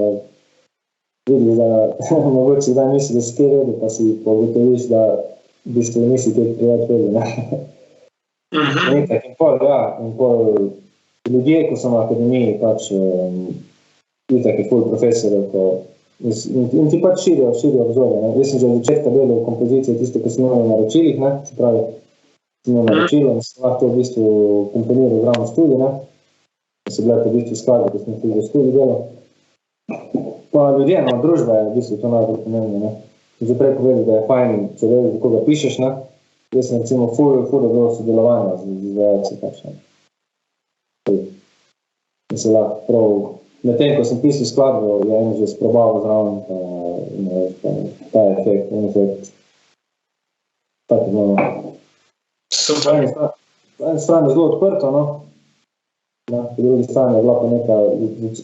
mogoče kdaj misli, da si kaj redu, pa si pogotoviš, da v bistvu nisi kaj privat redu, ne. Nekaj, in pol ljudje, ko so na akademiji, pač itak je ful profesorjev, in ti pač širijo obzorje, ne. Jaz sem že od začetka delal kompozicije, tiste, ko sem imel na naročilih, ne, se pravi, sem imel naročilo in sem lahko v bistvu komponiral v ravno študij, ne. So bile pa v bistvu skladbe, ko sem tudi v študij delal. Pa ljudje, no, družba je v bistvu to najbolj pomembno, ne. Sem že prej povedal, da je fajn, če veš, za koga pišeš, ne. Jaz sem recimo ful dobro sodelovanja z izvajalci, pač, ne. In se lahko prav, medtem, ko sem pisal skladbo, je en že sprobaval zraven, pa ta efekt, tako je bilo. Super. Po eni strani je zelo odprto, no. Na drugi strani je bila pa neka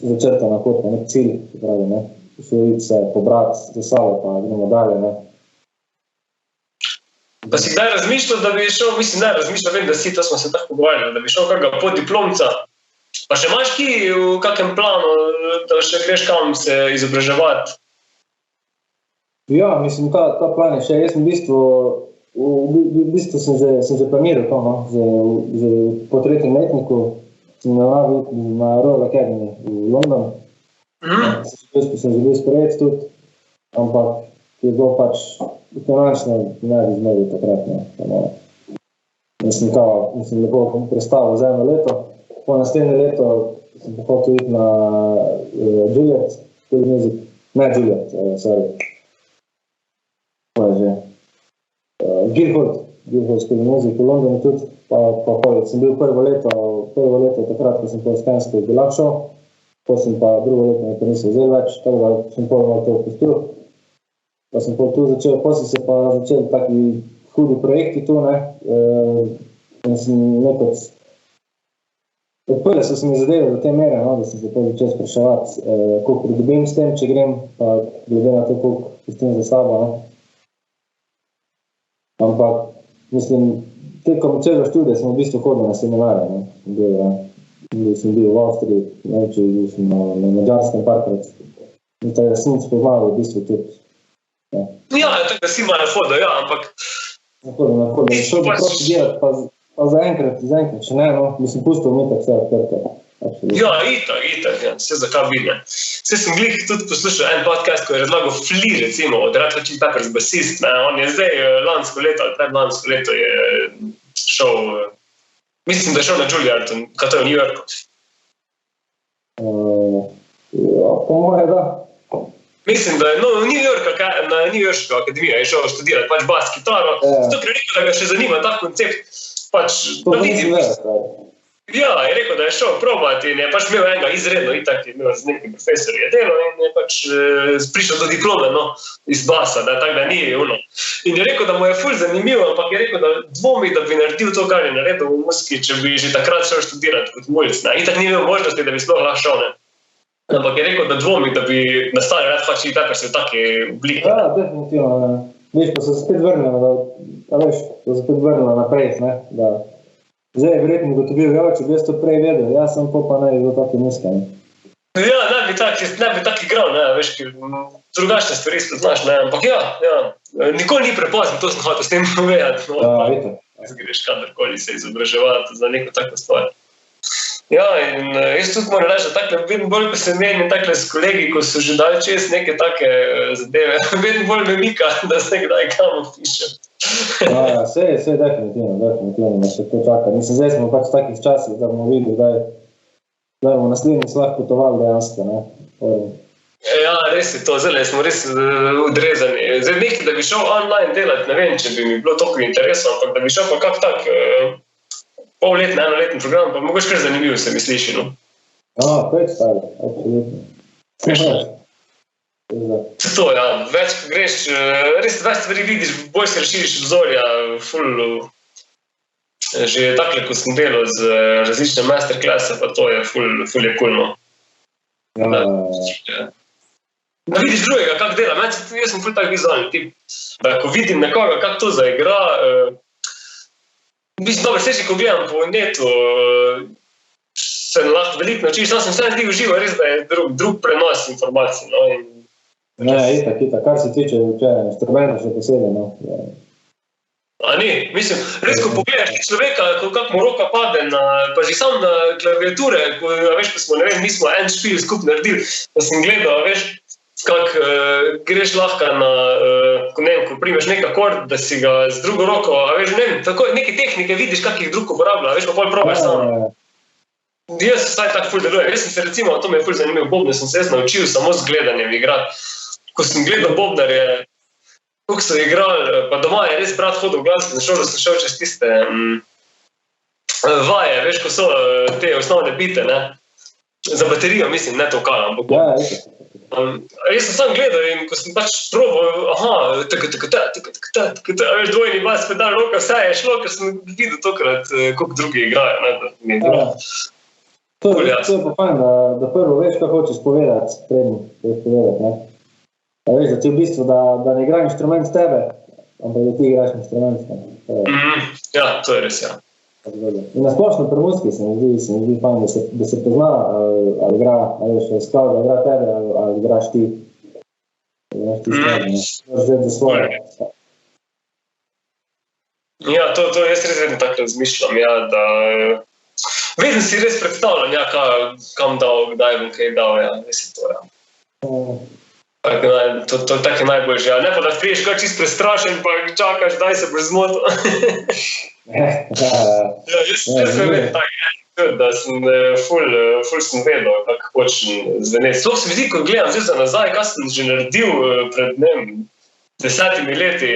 začrtana pot, nek cilj, se pravi, ne, usvojiti se, pobrati za sabo, pa gremo dalje, ne. Pa si kdaj razmišljal, da bi šel, vem, da si, to smo se tako pogovarjali, da bi šel kakega poddiplomca, pa še imaš ki v kakem planu, da še greš kam se izobraževati? Ja, mislim, ta plan je še, jaz sem v bistvu sem že planiral to, no, že po 3. letniku, na Royal Academy v Londonu. Sem že bil sprejet tudi, ampak je bilo pač finančno ne bi zmedil takrat, ne. Mislim, lepo prestavil za 1 leto. Po naslednje leto sem hotel iti na Juilliard School of Music, ne Juilliard, sorry. To je že. Guildhall School of Music v Londonu tudi, pa sem bil prvo leto takrat, ko sem po Stansko bila šel, potem sem pa drugo leto nekaj nisem vzel več, tako da sem pol malo to opustil. Pa sem pol tu začel, potem se pa začeli taki hudi projekti tu, ne, in sem nekaj Odprle so se mi zadeve do te mere, no, da sem se potem začel spraševati, koliko pridobim s tem, če grem, pa glede na to, koliko pustim za sabo. Ne. Ampak, mislim, tekom celega študija sem v bistvu hodil na seminarje. Sem bil v Avstriji, bil sem na Mađarskem parkrat. In tako da sem spoznal v bistvu tudi. Ja, tako da si malo hodil, ja, ampak... Nahodil. Šel bi prosti delati, pa zaenkrat še ne, no, mislim, pustil mi tako vse odprte. Ja, itak, ja, vse za kaj vidim. Vse sem glih tudi poslušal en podcast, ko je razlagal Flea, recimo, od Red Hot Chili Peppers basist, ne, on je zdaj lansko leto, ali predlansko leto je šel, mislim, da je šel na Juilliard, kaj to je v New Yorku. Ja, po moje, da. Mislim, da je na New Yorksko akademijo je šel študirati pač bas kitaro, zato ker je rekel, da ga še zanima tak koncept, pač, da vidim. Ja, je rekel, da je šel probati in je pač imel enega izredno, itak je imel z nekim profesorjem delo in je pač prišel do diplome, no, iz basa, da tako da ni ono. In je rekel, da mu je ful zanimivo, ampak je rekel, da dvomi, da bi naredil to, kar je naredil v muziki, če bi že takrat šel študirati kot mulj, ne. Itak ni imel možnosti, da bi sploh lahko šel, ne. Ampak je rekel, da dvomi, da bi nastali Red Hot Chili Peppers v take oblike. Ja, definitivno, ne. Veš, pa so se spet vrnila naprej, ne, da zdaj je verjetno gotovil, ja, če bi jaz to prej vedel, jaz sem pa ne bi bil taki muskal. Ja, ne bi tak igral, ne, veš, drugačne stvari spoznaš, ne, ampak ja, nikoli ni prepozno, to sem hotel s tem povedati. No, ja, vidite. Greš kadarkoli se izobraževati za neko tako stvar. Ja, in jaz tudi moram reči, da takle, vedno bolj, ko se menim takle s kolegi, ko so že dali čez neke take zadeve, vedno bolj me mika, da se kdaj kam opišem. Ja, vse definitivno, da še to čaka. Mislim, zdaj smo pač v takih časih, da bomo videli, da bomo naslednji slag potovali dejansko, ne. Ja, res je to, zdaj smo res odrezani. Zdaj nekaj, da bi šel online delati, ne vem, če bi mi bilo toliko interesov, ampak da bi šel pa kak tak polletni, enoletni program, pa mogoče kar zanimivo se mi sliši, no. To je stari, absolutno. To, ja, več, ko greš, res več stvari vidiš, bolj se razširiš obzorja, ful, že takle, ko sem delal z različne masterklase, pa to je ful je cool, no. Da vidiš drugega, kak dela, jaz sem ful tak vizualni tip, da ko vidim nekoga, kak to zaigra, mislim, dobro, vse, ko gledam po netu, se lahko veliko naučiš, sam sem vse zdi uživa, res, da je drug prenos informacij, no, in ne, itak, kar se tiče instrumenta še posebej, no. A ni, mislim, res, ko pogledaš človeka, kako mu roka pade, pa že sam na klaviature, veš, ko smo, ne vem, mi smo en špil skupaj naredili, da sem gledal, veš, kak greš lahko na, ko primeš nek akord, da si ga z drugo roko, a veš, ne vem, tako neke tehnike vidiš, kak jih drug uporablja, veš, pa pol probaš sam. Jaz vsaj tako ful delujem, jaz sem se recimo, to me je ful zanimivo, bobne sem se jaz naučil samo z gledanjem igrati. Ko sem gledal bobnarje, koliko so igrali, pa doma je res brat hodil v glasbeno šolo, sem šel čez tiste vaje, veš, ko so te osnovne bite, ne, za baterijo, mislim, ne to kaj, ampak jaz sem sam gledal in ko sem pač probal, veš, dvojni bas, pedal, roka, vse je šlo, ker sem videl tokrat, koliko drugi igrajo, ne, da mi je bilo. To je pa fajn, da prvo veš, kaj hočeš povedati, ne. Veš, da ti v bistvu, da ne igra inštrument s tebe, ampak da ti igraš inštrument. Ja, to je res, ja. In na splošno pri muziki se mi zdi fajn, da se pozna, ali igra, ali še sklav, da igra tebe, ali igraš ti. Igraš ti s tebe, ne. Zdaj za svoje. Ja, to jaz res vedno tako razmišljam, ja, da vedno si res predstavljam, ja, kam dal, kdaj bom kaj dal, ja, res je to, ja. To tak je najboljše, ja. Ne pa da priješ kaj čist prestrašen, pa čakaš, daj se boš zmotil. Ja, jaz sem vedno tak, da sem ful sem vedel, kako hočem zveneti. Sploh se mi zdi, ko gledam zdaj za nazaj, kaj sem že naredil pred, ne vem, 10 leti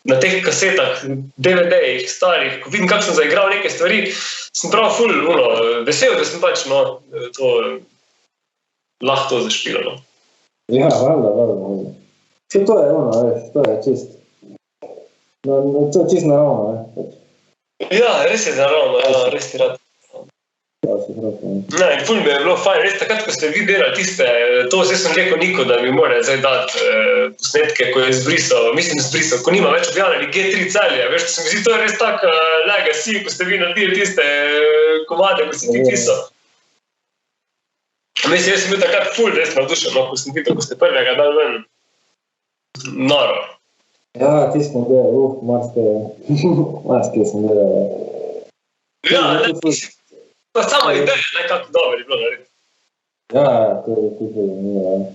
na teh kasetah, DVD-jih starih, ko vidim, kako sem zaigral neke stvari, sem prav ful vesel, da sem pač, no, to lahko to zašpilal. Ja, valjda. Vse to je veš, to je čist. To je čist naravno, ne. Ja, res je naravno, ja, res ti rad. dosti otrokom. Ne, in ful mi je bilo fajn, res takrat, ko ste vi delali tiste, to zdaj sem rekel Niko, da mi mora zdaj dati posnetke, ko je zbrisal, ko nima več objavljeni G3 Celje, veš, ko se mi zdi, to je res tak legacy, ko ste vi naredili tiste komade, ko si ti pisal. Mislim, jaz sem bil takrat ful res navdušen, no, ko sem videl, ko ste prvega dal ven. Noro. Ja, ti smo delali, marsikaj sem delal. Ja, to sama ideja, nekako dobro je bilo narediti. Ja,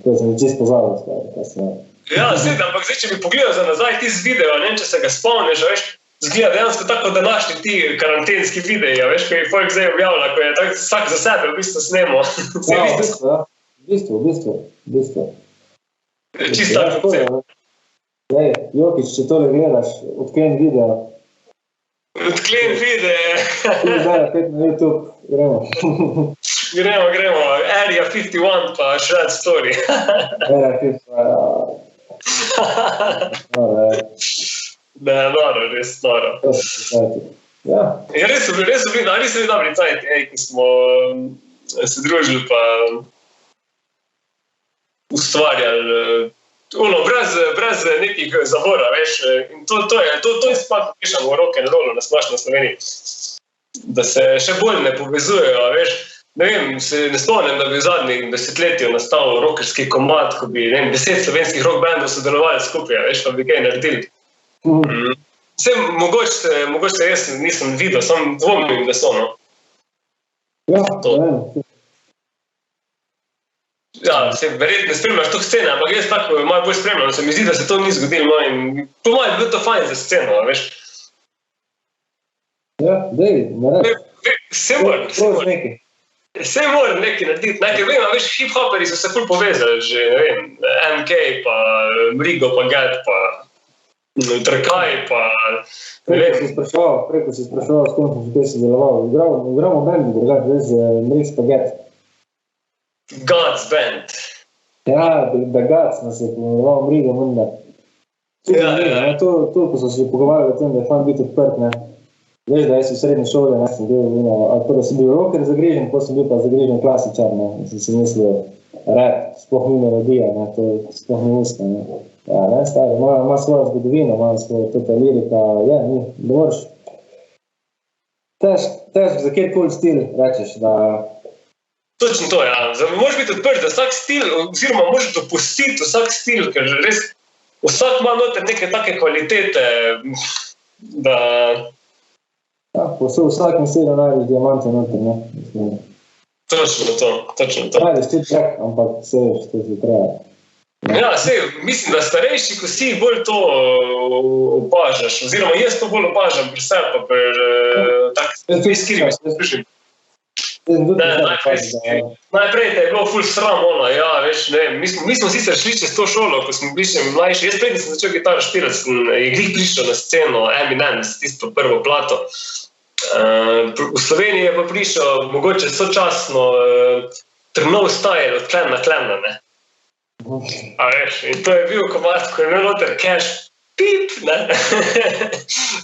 to sem čisto pozabil stvari, kasneje. Ja, sedaj, ampak zdaj, če bi pogledal za nazaj tisti video, ne vem, če se ga spomniš, veš, zgleda dejansko tako današnji ti karantenski videi, veš, ko je folk zdaj objavlja, ko je tak vsak za sebe v bistvu snemo. Ja, v bistvu. Čisto tako vse. Jokić, če tole gledaš, odklen video. Odklen videe. Zdaj, pet na YouTube, gremo. Gremo. Area 51 pa Shred Story. Area 51, Ne, noro, res noro. Ja. Ja, res so bili dobri cajti, ki smo se družili pa ustvarjali brez nekih zavora, veš, in to je spad pišamo v rock'n'rollu na splošno v Sloveniji, da se še bolj ne povezujejo, veš, ne vem, se ne spomnim, da bi v zadnjih desetletju nastal rockerski komad, ko bi, ne vem, 10 slovenskih rock bandov sodelovali skupaj, veš, pa bi kaj naredili. Mogoče jaz nisem videl, samo dvomim, da so, no. Ja, Ja, se verjetno spremljaš to scene, ampak jaz tako malo bolj spremljam, se mi zdi, da se to ni zgodilo, no, in po mojem bi bilo to fajn za sceno, veš. Ja, David, naredi. Vse moram nekaj narediti, nekaj vem, veš, hip-hoperi so se ful povezali že, ne vem, MK, pa Mrigo, pa Gad, pa Trkaj, pa Preko si spraševal, s kom sem že si deloval. Igramo bendi, drugače, veš, Mrigs pa Gad. God's Band. Ja, da God's nas je pomenoval Mrigo, menda. To, ko so se pogovarjali o tem, da je fan biti odprt, ne. Veš, da jaz v srednji šoli, ne, sem bil, da sem bil rocker zagrižen, potem sem bil pa zagrižen klasičar, ne. Sem si mislil, rap, sploh ni melodija, ne, to sploh ni uska, ne. Ja, ne, stari, ima svojo zgodovino, ima svojo tota lirika, ni, da moraš težko za kjerkoli stil rečeš, da... Točno to, ja. Moraš biti odprt, da vsak stil, oziroma moraš dopustiti vsak stil, ker res vsak ima noter neke take kvalitete, da... Ja, vsak misli, da največ diamante noter, ne. Točno to. Največ ti čak, ampak vse veš, to si treba. Ja, mislim, da starejši, ko si bolj to opažaš, oziroma jaz to bolj opažam pri sebi, pa pri skirimi se slišim. Najprej te je bilo ful sram, ja, veš, ne vem, mi smo sicer šli čez to šolo, ko smo bili še mlajši, jaz prednji sem začel gitaro špilati, sem glih prišel na sceno Eminem, tisto prvo plato. V Sloveniji je pa prišel mogoče sočasno Trnov Style od Klena Klena, ne. A veš, in to je bil komad, ko je imel noter Cash Pip, ne.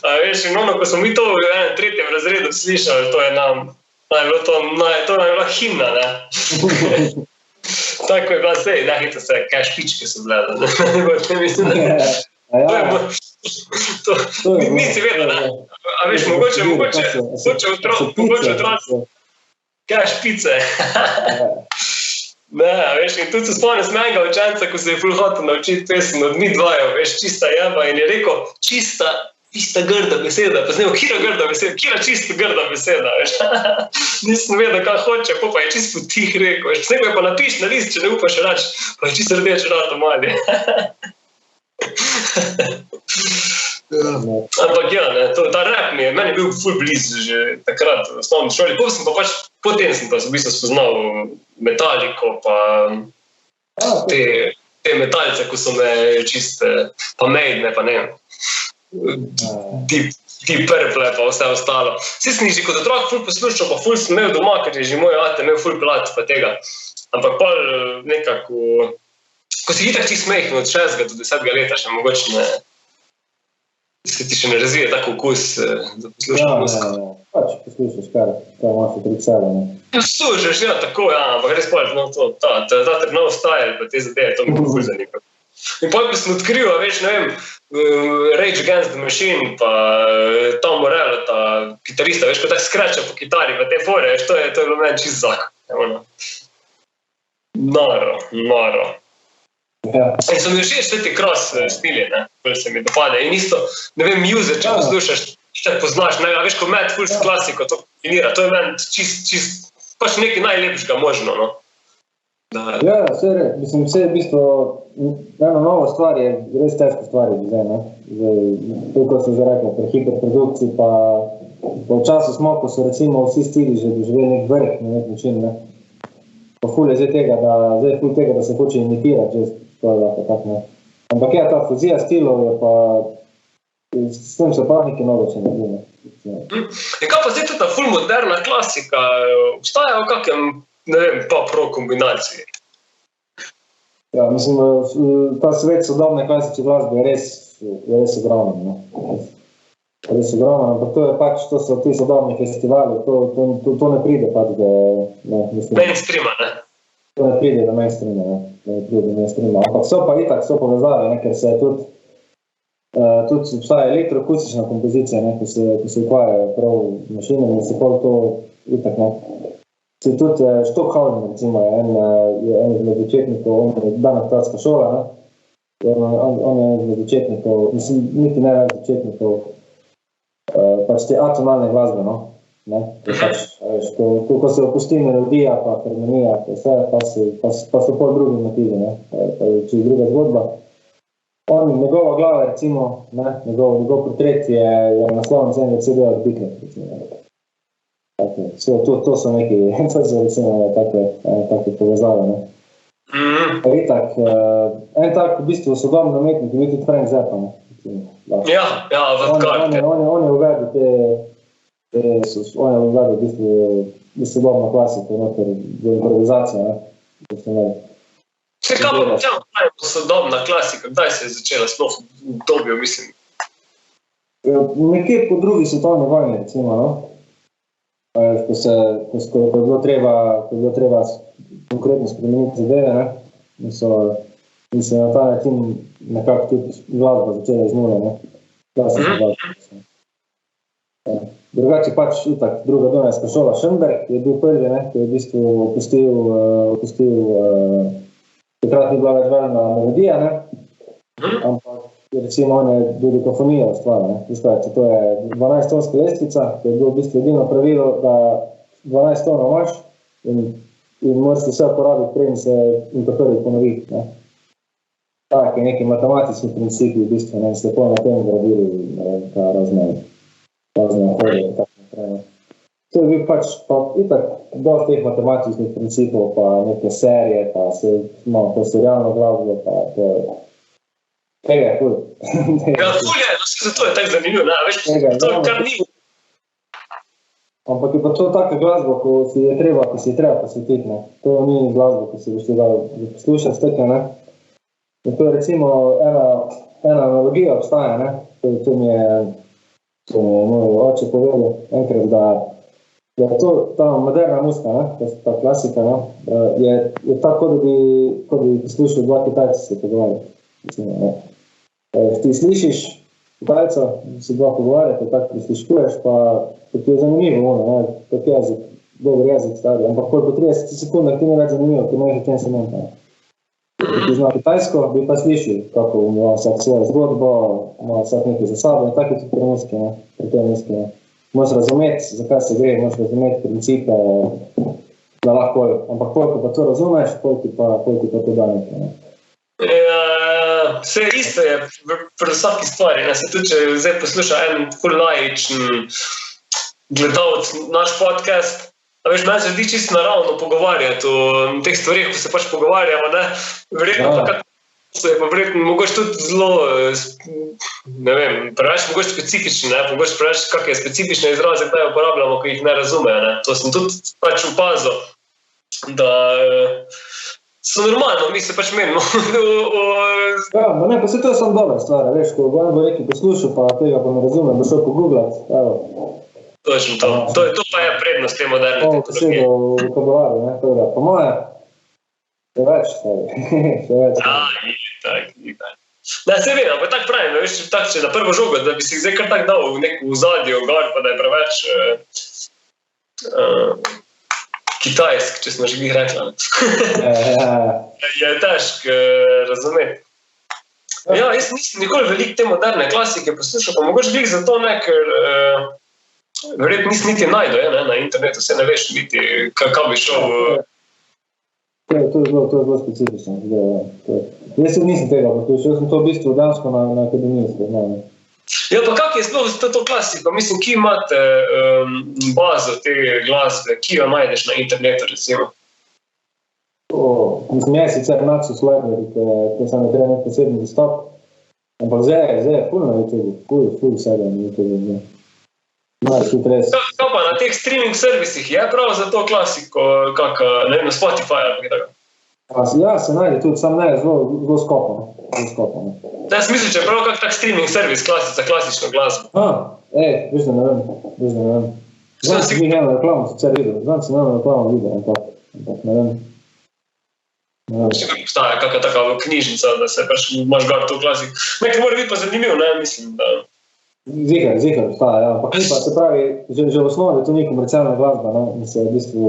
A veš, in ko smo mi to v enem tretjem razredu slišali, to je nam bila himna, ne. Tako je bila sej, nehajte se, Cash Pičke so bile, ne mislim, ne. Mi si vedno, ne. A veš, mogoče otroci, Cash Pice. Ne, veš, in tudi se spomnim mojega učenca, ko se je ful hotel naučiti pesem od Midwayo, veš, čista jeba, in je rekel, čista grda beseda, pa z njim, kira čisto grda beseda, veš. Nisem vedel, kaj hoče, pa je čisto potih rekel, veš, s njega je pa napiš na list, če ne upaš reči, pa je čisto rdeč rado mali. Ampak ja, ne, ta rap meni je bil ful blizu že takrat v osnovni šoli, potem sem pa v bistvu spoznal Metaliko, pa te metalce, ko so me čiste, pa Maidne, pa ne vem, Deep Purple, pa vse ostalo. Vse sem že kot otrok ful poslušal, pa ful sem imel doma, ker je že moj ate imel ful plat pa tega. Ampak pol nekako, ko si itak čist mehno od 6. do 10. leta, še mogoče ne, se ti še ne razvije tako okus za poslušati muziko. Ja. Pač poslušaš, kar imaš pri sebe, ne. Slušaš, ja, tako, ja, ampak res pol, no, ta nov style, pa te zadeve, to mi je ful zanimivo. In pol, ko sem odkril, veš, ne vem, Rage Against the Machine, pa Tom Morello, ta kitarista, veš, ko tako skrača po kitari, pa te fore, veš, to je bilo meni čist zakon. Noro. Ja. In so mi všeč vse ti cross stili, ne, bolj se mi dopade. In isto, ne vem, Muse, če poslušaš, tako poznaš, ne, veš, ko Matt Full s klasiko to kombinira, to je meni čist, pač nekaj najlepšega možno, no. Ja, mislim, vse je v bistvu, ena nova stvar je res težko stvar je zdaj, ne. Zdaj, kot sem že rekel, pri hiperprodukciji, pa v času smo, ko so recimo vsi stili že doživeli nek vrh na nek način, ne. Pa ful je ful tega, da se hoče imitirati, že to je lahko tak, ne. Ampak ja, ta fuzija stilov je pa, s tem se pa nekaj novo še naredi, ne. In kaj pa zdaj tudi ta ful moderna klasika, obstaja v kakem, ne vem, pop-rock kombinaciji? Ja, mislim, ta svet sodobne klasične glasbe je res ogromen, ne. Res ogromen, ampak to je pač, to so ti sodobni festivali, to ne pride pač do, ne, mislim. Mainstreama, ne? To ne pride do mainstreama, ne. Ne pride do mainstreama, ampak so pa itak, so povezave, ne, ker se tudi obstaja elektroakustična kompozicija, ne, ko se ukvarjajo prav mašinami in se pol to itak, ne. Se tudi Stockhausen, recimo, je en izmed začetnikov, on je danaktarska šola, ne. On je izmed začetnikov, mislim, niti ne več začetnikov, pač te atonalne glasbe, no. Ne, pač, ko se opusti melodija, pa harmonija, pa vse, pa so pol drugi motivi, ne, pa je čisto druga zgodba. Njegova glava, recimo, ne, njegov portret je naslovno enega CD-ja od Beatles, recimo. To so neki, to so recimo take povezave, ne. Itak, en tak v bistvu sodobni umetnik je bil tudi Frank Zappa, ne. Ja, Avantgarde. On je uvedel on je uvedel v bistvu sodobno klasiko, noter v improvizacijo, ne. Vse kaj pa pravimo sodobna klasika, kdaj se je začela sploh v obdobju, mislim? Nekje po drugi svetovni vojni, recimo, no. Ko je bilo treba konkretno spremeniti zadeve, ne. In se na ta način nekako tudi glasba začela iz nule, ne. Klasična glasba. Drugače pač itak druga dunajska šola Schönberg je bil prvi, ne, ki je v bistvu opustil takrat ni bila več veljna melodija, ne, ampak recimo on je dodekafonijo ustvaril, ne, ustavite, to je 12-tonska lestvica, to je bilo v bistvu edino pravilo, da 12 tonov imaš in moraš vse uporabiti, preden se in prvi ponovi, ne. Tak je neki matematični principi v bistvu, ne, se lepo na tem gradili, ne vem, ta razne hode in tako naprej. To je bil pač, pa itak, dosti teh matematičnih principov, pa neke serije, pa serialno glasbo, pa to je... Tega je ful. Ja, ful je, zato je tako zanimivo, ne, veš, to je kar ni. Ampak je pa to taka glasba, ko si je treba posvetiti, ne. To ni glasba, ko si boš tega poslušati stekle, ne. In to je recimo ena analogija obstaja, ne. To mi je moj oče povedal enkrat, da je to, ta moderna muzika, ne, ta klasika, ne, je tako, da bi poslušal dva Kitajca se pogovarjati. Ti slišiš Kitajca, se dva pogovarjati, tako prisluškuješ, pa ti je zanimivo, ne, tak jezik, dober jezik stari, ampak po 30 sekundah ti ne več zanimivo, ti ne več o tem se ne. Ti zna kitajsko, bi pa slišal, kako ima vsak svojo zgodbo, ima vsak nekaj za sabo in tako je tudi pri muziki, ne, pri tej muziki, ne. Moraš razumeti, zakaj se gre, moraš razumeti principe, da lahko, ampak koliko pa to razumeš, koliko pa to da nekaj, ne. Vse isto je pri vsaki stvari, ne, se tudi, če zdaj posluša en ful laičen gledalec naš podcast, a veš, meni se zdi čisto naravno pogovarjati o teh stvarih, ko se pač pogovarjamo, ne, verjetno pa kako se je pa verjetno mogoče tudi zelo, ne vem, preveč mogoče specifični, ne, mogoče preveč kakšne specifične izraze, kdaj uporabljamo, ko jih ne razumejo, ne, to sem tudi pač opazil, da so normalno, mi se pač menimo. Ja, ne, pa se to sem dobra stvar, veš, ko bo neki poslušal, pa tega pa ne razumem, bo šel pogooglati, evo. Točno to. To pa je prednost te moderne tehnologije. To v vokabularju, ne, to je, po moje, je več, še več. Ja, tak. Ne, se vem, ampak tako pravim, veš, tak, če na prvo žogo, da bi si zdaj kar tak dal v neko vzadje, gor, pa da je preveč kitajsk, če smo že glih rekla. Je težko razumeti. Ja, jaz nisem nikoli veliko te moderne klasike poslušal, pa mogoče glih zato ne, ker verjetno nisem niti najdel na internetu, se ne veš niti, kako bi šel. To je zelo specifično. Jaz nisem tega poslušal, jaz sem to v bistvu dansko na akademiji spoznal. Ja, pa kak je sploh to klasiko? Mislim, ki imate bazo te glasbe, ki jo najdeš na internetu, recimo? Mislim, jaz sicer Naxos Library, ki sem treba nek posebni dostop, ampak zdaj je ful na YouTube, ful vsega na YouTube. Kaj pa na teh streaming servisih je prav za to klasiko, ne vem, na Spotify ali kaj tako? Ja, se najde tudi, sam ne, zelo skopano. Jaz mislim, če je prav kak tak streaming servis za klasično glasbo. Veš da ne vem. Znam si eno reklamo sicer videl, ampak ne vem. Še kako obstaja kakva taka knjižnica, da se pač imaš gar to klasik. Nekaj mora biti pa zanimiv, ne, mislim, da... Zihar obstaja, ja. Pa ni pa, se pravi, že v osnovi to ni komercialna glasba, ne, in se v bistvu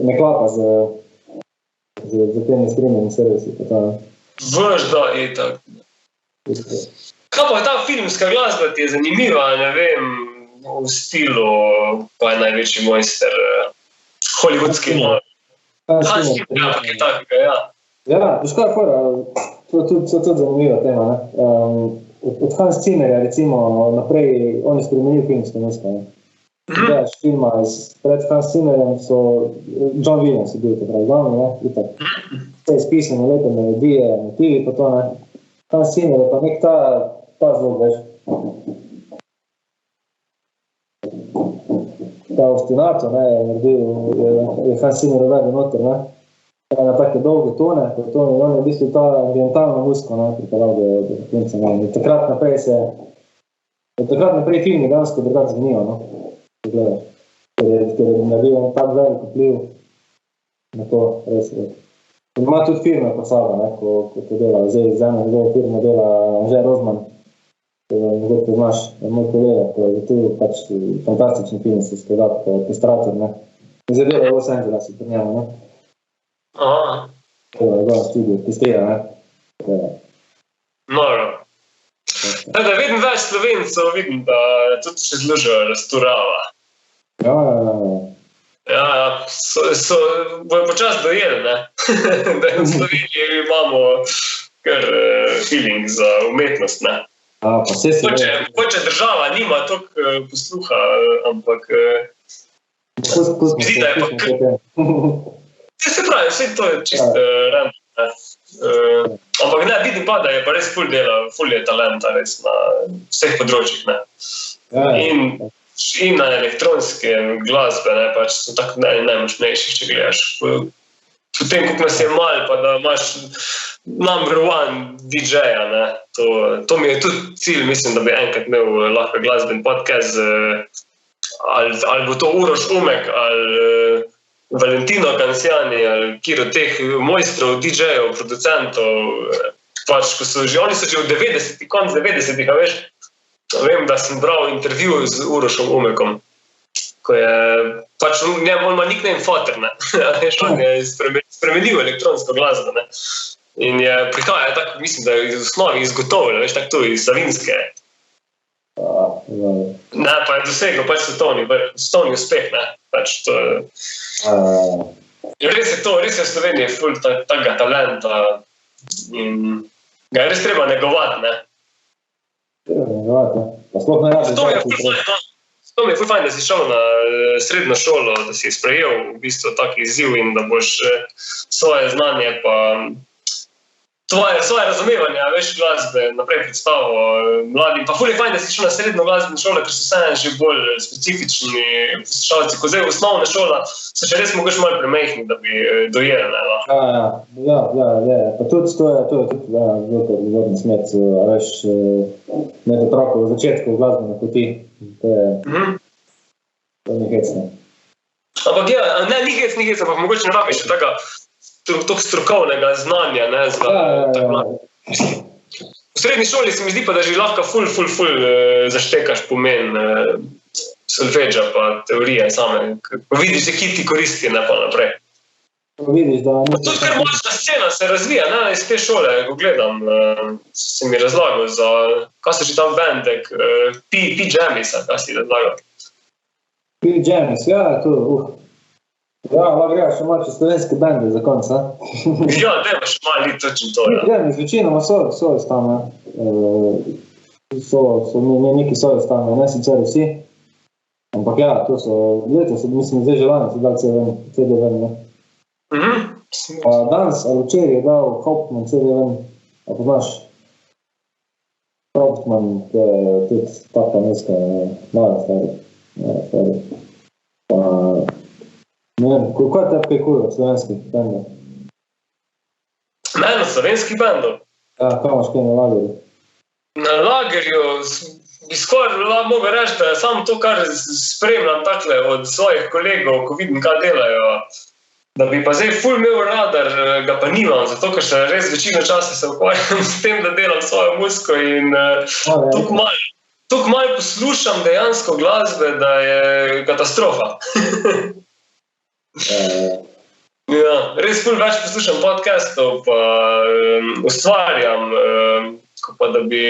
ne klapa z temi streaming servisi. Vrš, da, je tako. Kaj pa ta filmska glasba ti je zanimiva, ne vem, v stilu, pa je največji mojster hollywoodski. Hans Zimmer, ampak je takega, ja. Ja, veš kaj je fora, to je tudi zanimiva tema, ne. Od Hans Zimmerja, recimo, naprej, on je spremenil filmsko mesto, ne. Gledaš filma pred Hans Zimmerjem, so John Williams je bil takrat glavni, ne, itak. Vse je spisano, lepe melodije, motivi pa to, ne. Hans Zimmer je pa nek ta zvok, veš. Ta ostinato, ne, je Hans Zimmer uvedel noter, ne. Na take dolge tone, in on je v bistvu ta ambientalna muzika, ne, pripeljal do konca, ne. In takrat naprej film je dejansko drugače zanimal, no. Gledaš, ker je naredil tak velik vpliv na to, res. In ima tudi firme pa sabo, ne, ko to dela, zdaj z eno njegove firme dela Anže Rozman, mogoče poznaš, moj kolega, ko je tu pač fantastični film se skladati, ko je orkestrator, ne. In zdaj dela v Los Angelesu pri njemu, ne. Aha. To je njegov studio, orkestrira, ne. Noro. Tako da vidim več Slovencev, vidim, da tudi še zlužajo Rasturava. Ja. Ja, so počas dojeli, ne? Da v Sloveniji imamo kar feeling za umetnost, ne? Pa vse se ve. Hoče država nima toliko posluha, ampak... Zdi, da je pa... Se pravi, vse to je čisto random, ne? Ampak ne, vidim pa, da je pa res ful dela, ful je talenta res na vseh področjih, ne. In na elektronske glasbe, ne, pač so tako najmočnejši, če gledaš. Potem, kako nas je malo, pa da imaš number one DJ-ja, ne, to mi je tudi cilj, mislim, da bi enkrat imel lahko glasben podcast, ali bo to Uroš Umek, ali Valentino Canciani, ali kjer od teh mojstrov, DJ-jev, producentov, pač, oni so že v 90-ih, konc 90-ih, a veš, vem, da sem bral intervju z Urošom Umekom, ko je, pač, on ima nickname Fater, ne, veš, on je spremenil elektronsko glasbo, ne, in je prihaja tako, mislim, da je iz osnovi izgotovil, veš, tako tu, iz Savinske. Ne, pa je dosegel pač svetovni uspeh, ne, pač to je... Res je to, res je v Sloveniji ful takega talenta in ga je res treba negovati, ne. Pa sploh ne radi. To mi je ful fajn, da si šel na srednjo šolo, da si sprejel v bistvu tak izziv in da boš svoje znanje pa svoje razumevanje, veš, glasbe naprej predstavo mladim. Pa ful je fajn, da si šel na srednjo glasbeno šolo, ker so vseeno že bolj specifični poslušalci. Ko zdaj osnovna šola, so še res mogoče malo premehni, da bi dojeli. Ja. Pa tudi to je tudi zelo odgovorni smet, veš, med otrokov v začetku glasbene poti. To je hecno. Ampak ja, ni hecno, ampak mogoče ne rabiš tako strokovnega znanja, ne, V srednji šoli se mi zdi pa, da že lahko ful zaštekaš pomen solfeđa pa teorije same, ko vidiš, ki ti koristi, ne pa naprej. Vidiš, da... Tudi kar močna scena se razvija, ne, iz te šole, ko gledam, si mi razlagal za, kaj so že tam bandek, P-Jamis, kaj si razlagal? P-Jamis, ja, to, Ja, lahko greš še malo slovenske bende za konc, Ja, dajmo še malo ni točno to, ja. Jamis, večinoma so iz tam, neki so iz tam, ne sicer vsi. Ampak ja, to so, letos, mislim, zdaj že lani, so dali CD ven, ne. Danes, ali včeraj je dal Hauptmann CD ven, a poznaš? Hauptmann, to je tudi taka neska, malo stari. Ne vem, kaj te kaj kul od slovenskih bendov? Meni od slovenskih bendov? Ja, kaj imaš kaj na lagerju? Na lagerju bi skoraj mogel reči, da je samo to, kar spremljam takle od svojih kolegov, ko vidim, kaj delajo. Da bi pa zdaj ful imel radar, ga pa nimam, zato ker še res večino časa se ukvarjam s tem, da delam svojo muziko in toliko malo poslušam dejansko glasbe, da je katastrofa. Ja, res ful več poslušam podcastov, pa ustvarjam, pa da bi...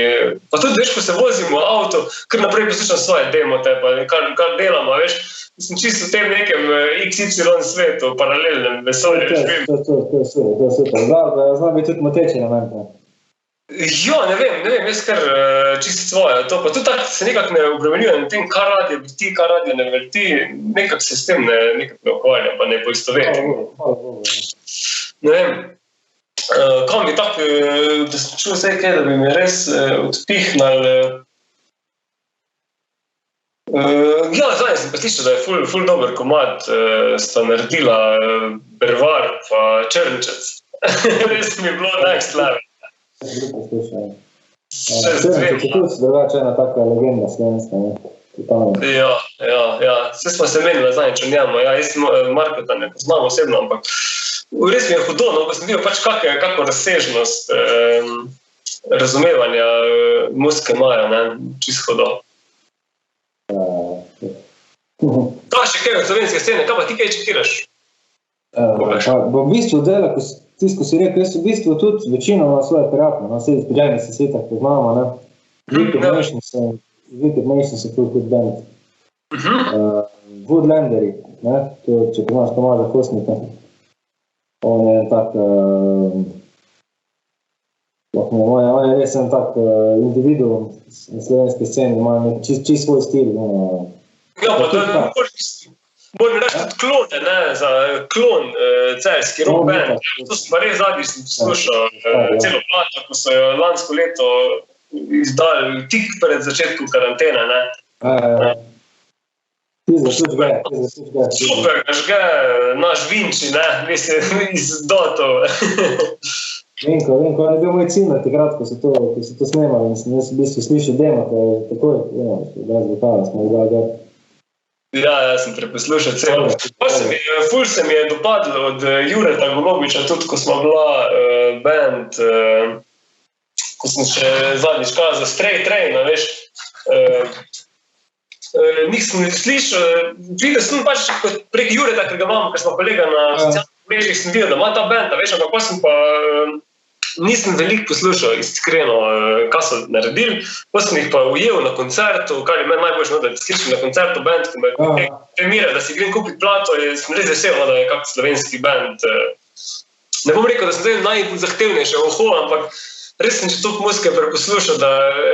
Pa tudi, veš, ko se vozim v avto, kar naprej poslušam svoje demote, pa kar delam, veš, sem čisto v tem nekem XY svetu, paralelnem vesolju. To je super. Zna biti tudi moteče elemente. Ja, ne vem, jaz kar čisto svoje. To pa tudi tako se nekako ne obremenjujem na tem, kaj radio vrti, kaj radio ne vrti, nekako se s tem ne ukvarjam, pa ne poistovetim. Ne vem, kam bi tako, da sem čul vse kaj, da bi me res odpihnal. Ja, zdaj sem pa slišal, da je ful dober komad, sta naredila Bervar pa Črnčec. Res mi je bilo next level. Črnčec je tudi drugače ena taka legenda slovenska, ne? Ja, vse smo se menili zadnjič o njemu, ja, jaz Markota ne poznam osebno, ampak res mi je hudo, no, ko sem videl pač kako razsežnost razumevanja muzike imajo, ne, čisto hudo. To še kaj od slovenske scene, kaj pa ti kaj čekiraš? V bistvu dela, tisto, ko si rekel, jaz v bistvu tudi večino na svoje prijatelje, no, vse izprijajni se tak poznamo, ne. Wicked Nation se tudi band. Woodlanderi, ne, to, če poznaš Tomaža Kosnika. On je tak, on je res en tak individuum na slovenski sceni, ima čist svoj stil. Ja, pa da moram reči tudi klone, ne, za klon celjski rock band. To sem pa res zadnjič poslušal celo plačo, ko so jo lansko leto izdali tik pred začetkom karantene, ne. Super, žge naš Vinči, ne, mislim, iz Dotov. Vinko, on je bil moj cilj takrat, ko so to snemali in sem jaz v bistvu slišal demo, ko je takoj, da zvukala smo ga. Ja, sem preposlušal celo. Ful se mi je dopadlo od Jureta Golobiča, tudi ko smo bila band, ko sem še zadnjič kazal Stray Train, veš. Nisem slišal, videl sem pač prek Jureta, ker ga imamo, ker smo kolega na socialnih mrežih, sem videl, da ima ta band, veš, ampak pa sem pa nisem veliko poslušal, iskreno, kaj so naredili. Pa sem jih pa ujel na koncertu, kar je meni najboljše, da slišim na koncertu band, ko me premire, da si grem kupiti plato, sem res vesel, da je kak slovenski band. Ne bom rekel, da sem zdaj najzahtevnejše ampak res sem že toliko muzike preposlušal, da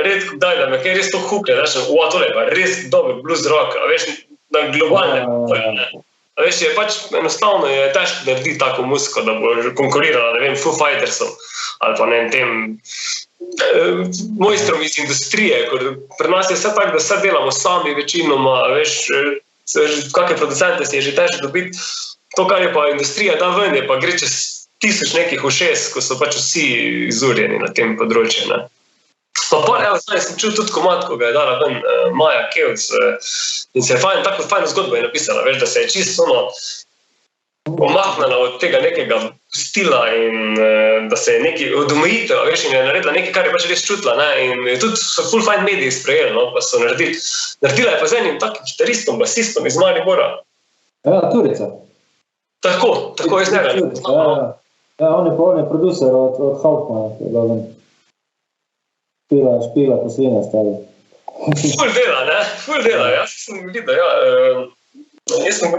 redko kdaj, da me kaj res toliko hukne, da tole je pa res dober blues rock, a veš, na globalne. A veš, je pač enostavno je težko narediti tako muziko, da bo konkurirala, ne vem, Foo Fightersom ali pa ne vem, tem mojstrom iz industrije, ker pri nas je vse tako, da vse delamo sami večinoma, veš, kakšne producente si je že težko dobiti, to, kar je pa industrija da ven, je pa gre čez 1000 nekih ušes, ko so pač vsi izurjeni na tem področju, ne. Pa evo, zdaj sem čul tudi komad, ko ga je dala ven Maja Kevc in se je tako fajno zgodbo je napisala, veš, da se je čisto omaknila od tega nekega stila in da se je neki odomojitev, veš, in je naredila nekaj, kar je pač res čutila, ne, in tudi so full fine mediji sprejeli, no, pa so naredila je pa z enim takim kitaristom, basistom iz Maribora. Ja, Turica. Tako iz njega. Ja, on je producer od Hauptmana, ki je bila ven. Špila poslina stali. Ful dela, jaz sem videl, ja.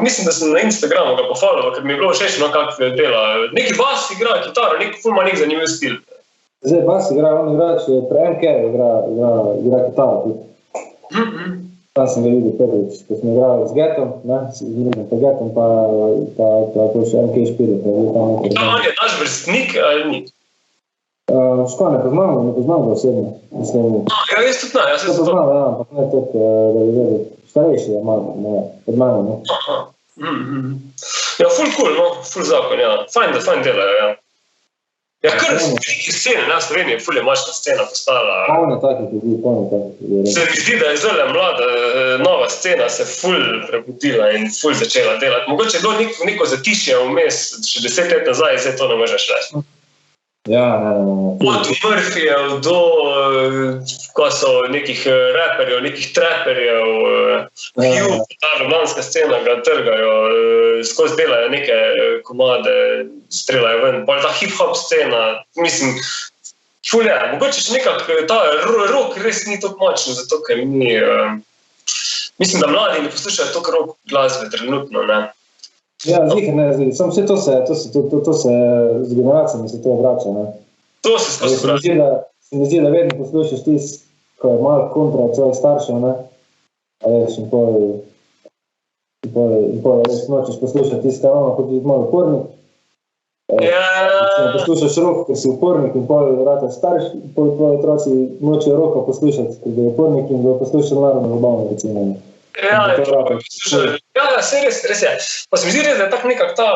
Mislim, da sem na Instagramu ga pofolloval, ker mi je bilo všeč, no, kak dela. Neki bas igra kitaro, neki ful ima nek zanimiv stil. Zdaj bas igra, on igra, če pre MK igra kitaro tudi. Tam sem ga videl prvič, ko sem igral z Getom, ne, z Getom, pa še MK špili. On je naš vrstnik ali ni? Škoda, ne poznam ga osebno. Ja, jaz tudi ne, jaz se zato. Ja, ampak ne tudi, da je vedel. Starejši je malo, od mene, ne. Ja, ful cool, no, ful zakon, ja. Fajn delajo, ja. Ja, kar velike scene, ne, Slovenije, ful je močna scena postala. Polne takih ljudi. Se mi zdi, da je zelo mlada, nova scena se ful prebudila in ful začela delati. Mogoče je bilo neko zatišje vmes, še 10 let nazaj, zdaj to ne možeš reči. Ja, ne. Od Murphyjev do, ko so nekih raperjev, nekih trapperjev, ta ljubljanska scena ga trgajo, skozi delajo neke komade, strelajo ven, pa ta hip-hop scena, mislim, ful je, mogoče še nekako ta rock res ni tako močen, zato ker ni, mislim, da mladi ne poslušajo toliko rock glasbe trenutno, ne. Ja, zihar ne, samo vse to se z generacijami se to vrača, ne. To se skozi vrača. Se mi zdi, da vedno poslušaš tisti, ko je malo kontra svojih staršev, ne. A veš, in pol res nočeš poslušati tisti, kar ono, kot je malo upornik. Poslušaš rock, ker si upornik in pol rata starš, pol tvoji otroci nočejo rocka poslušati, ker je upornik in ga poslušajo Narodno zabavno, recimo. Ja, se res je. Pa se mi zdi res, da je tako nekak ta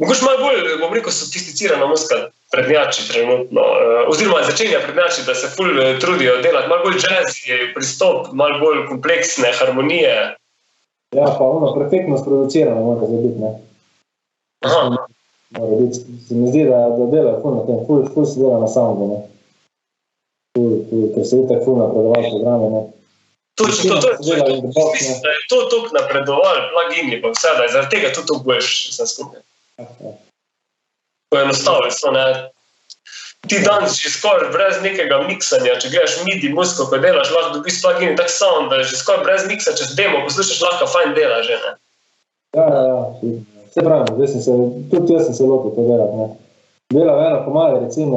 mogoče malo bolj, bom rekel, sofisticirana muzika prednjači trenutno, oziroma začenja prednjači, da se ful trudijo delati, malo bolj jazzy pristop, malo bolj kompleksne harmonije. Ja, pa ono perfektno sproducirano mora biti, ne. Mora biti, se mi zdi, da delajo ful na tem, ful se dela na soundu, ne. Ker se itak ful napredoval programe, ne. Točno, mislim, da je to toliko napredoval, plugini pa vse, da je zaradi tega tudi toliko boljš vse skupaj. Poenostavili so, ne. Ti danes že skoraj brez nekega miksanja, če gledaš MIDI muziko, ko delaš, lahko dobiš plugini tak sound, da že skoraj brez miksa, če demo poslušaš, lahko fajn dela že, ne. Ja, vse pravim, tudi jaz sem se lotil to delati, ne. Delal eno komade, recimo,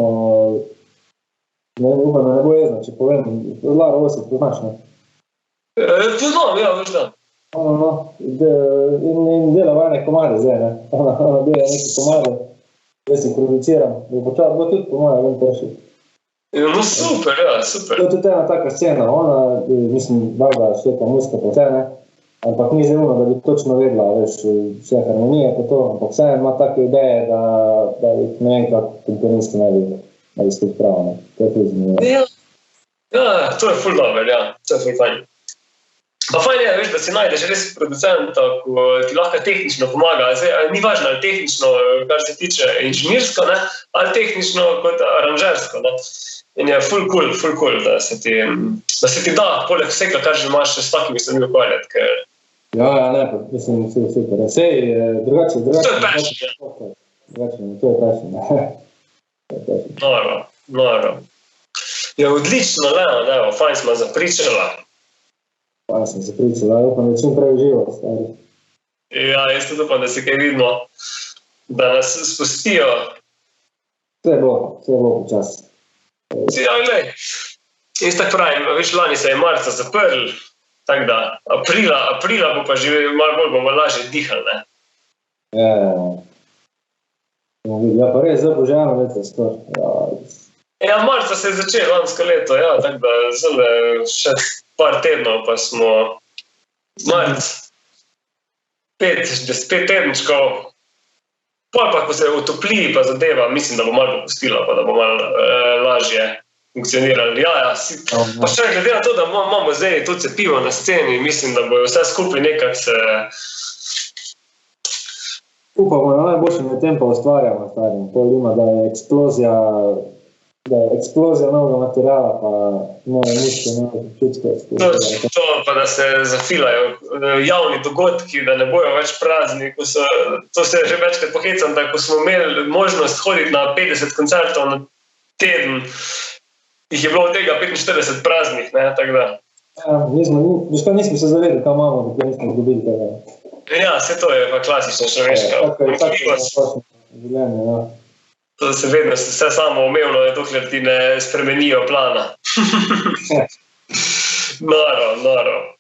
upam, da ne bo jezno, če povem, Lara Osip, poznaš, ne. Poznam, ja, veš da. In delam ene komade zdaj, ne. Ona dela neke komade, jaz jih produciram, bo tudi po moje ven prši. No super, ja, super. To je tudi ena taka scena, ona, mislim, valjda šteka muzika pa vse, ne. Ampak ni zdaj ono, da bi točno vedela, veš, vse harmonije pa to, ampak vse ima take ideje, da jih ne vem kako komponisti ne bi skupaj prav, ne. To je tudi zanimivo. Ja, to je ful dober, ja, to je ful fajn. Pa fajn je, veš, da si najdeš res producenta, ko ti lahko tehnično pomaga. Zdaj, ni važno, ali tehnično, kar se tiče inženirsko, ne, ali tehnično kot aranžersko, ne. In je ful cool, da se ti da, poleg vsega, kar že imaš, s takimi stvarmi ukvarjati, ker... Ja, ne, mislim, super. Sej, drugače. To je passion. To je passion. Noro. Je odlično, Leon, fajn smo zapričala. Pa sem se pričala, upam, da čim prej uživo, stari. Ja, jaz tudi upam, da se kaj vidimo, da nas spustijo. Vse bo počas. Ja, glej, jaz tako pravim, veš, lani se je marca zaprl, Tako da, aprila bo pa že malo bolj bomo lažje dihali, ne? Ja, pa res, zdaj božajno leto skor. Ja, marca se je začel lansko leto, ja, tako da zelo še par tednov, pa smo marc, 5 tedenčkov, pa ko se utopli pa zadeva, mislim, da bo malo popustila, pa da bo malo lažje funkcionirali. Ja, pa še glede na to, da imamo zdaj tudi cepivo na sceni, mislim, da bojo vse skupaj nekako se... Upamo, na najboljšem je tempo ustvarjamo, pol ima, da je eksplozija novega materiala, pa nove miške, nove počutke. To pa, da se zafilajo javni dogodki, da ne bojo več prazni. To se je že večkrat pohecam, da ko smo imeli možnost hoditi na 50 koncertov na teden, jih je bilo od tega 45 praznih, ne, tako da. Ja, nismo se zavedali, kaj imamo, da nismo izgubili tega. Ja, vse to je pa klasična človeška pomanjkljivost. To se vedno vse samo umevno je, dokler ti ne spremenijo plana. Noro.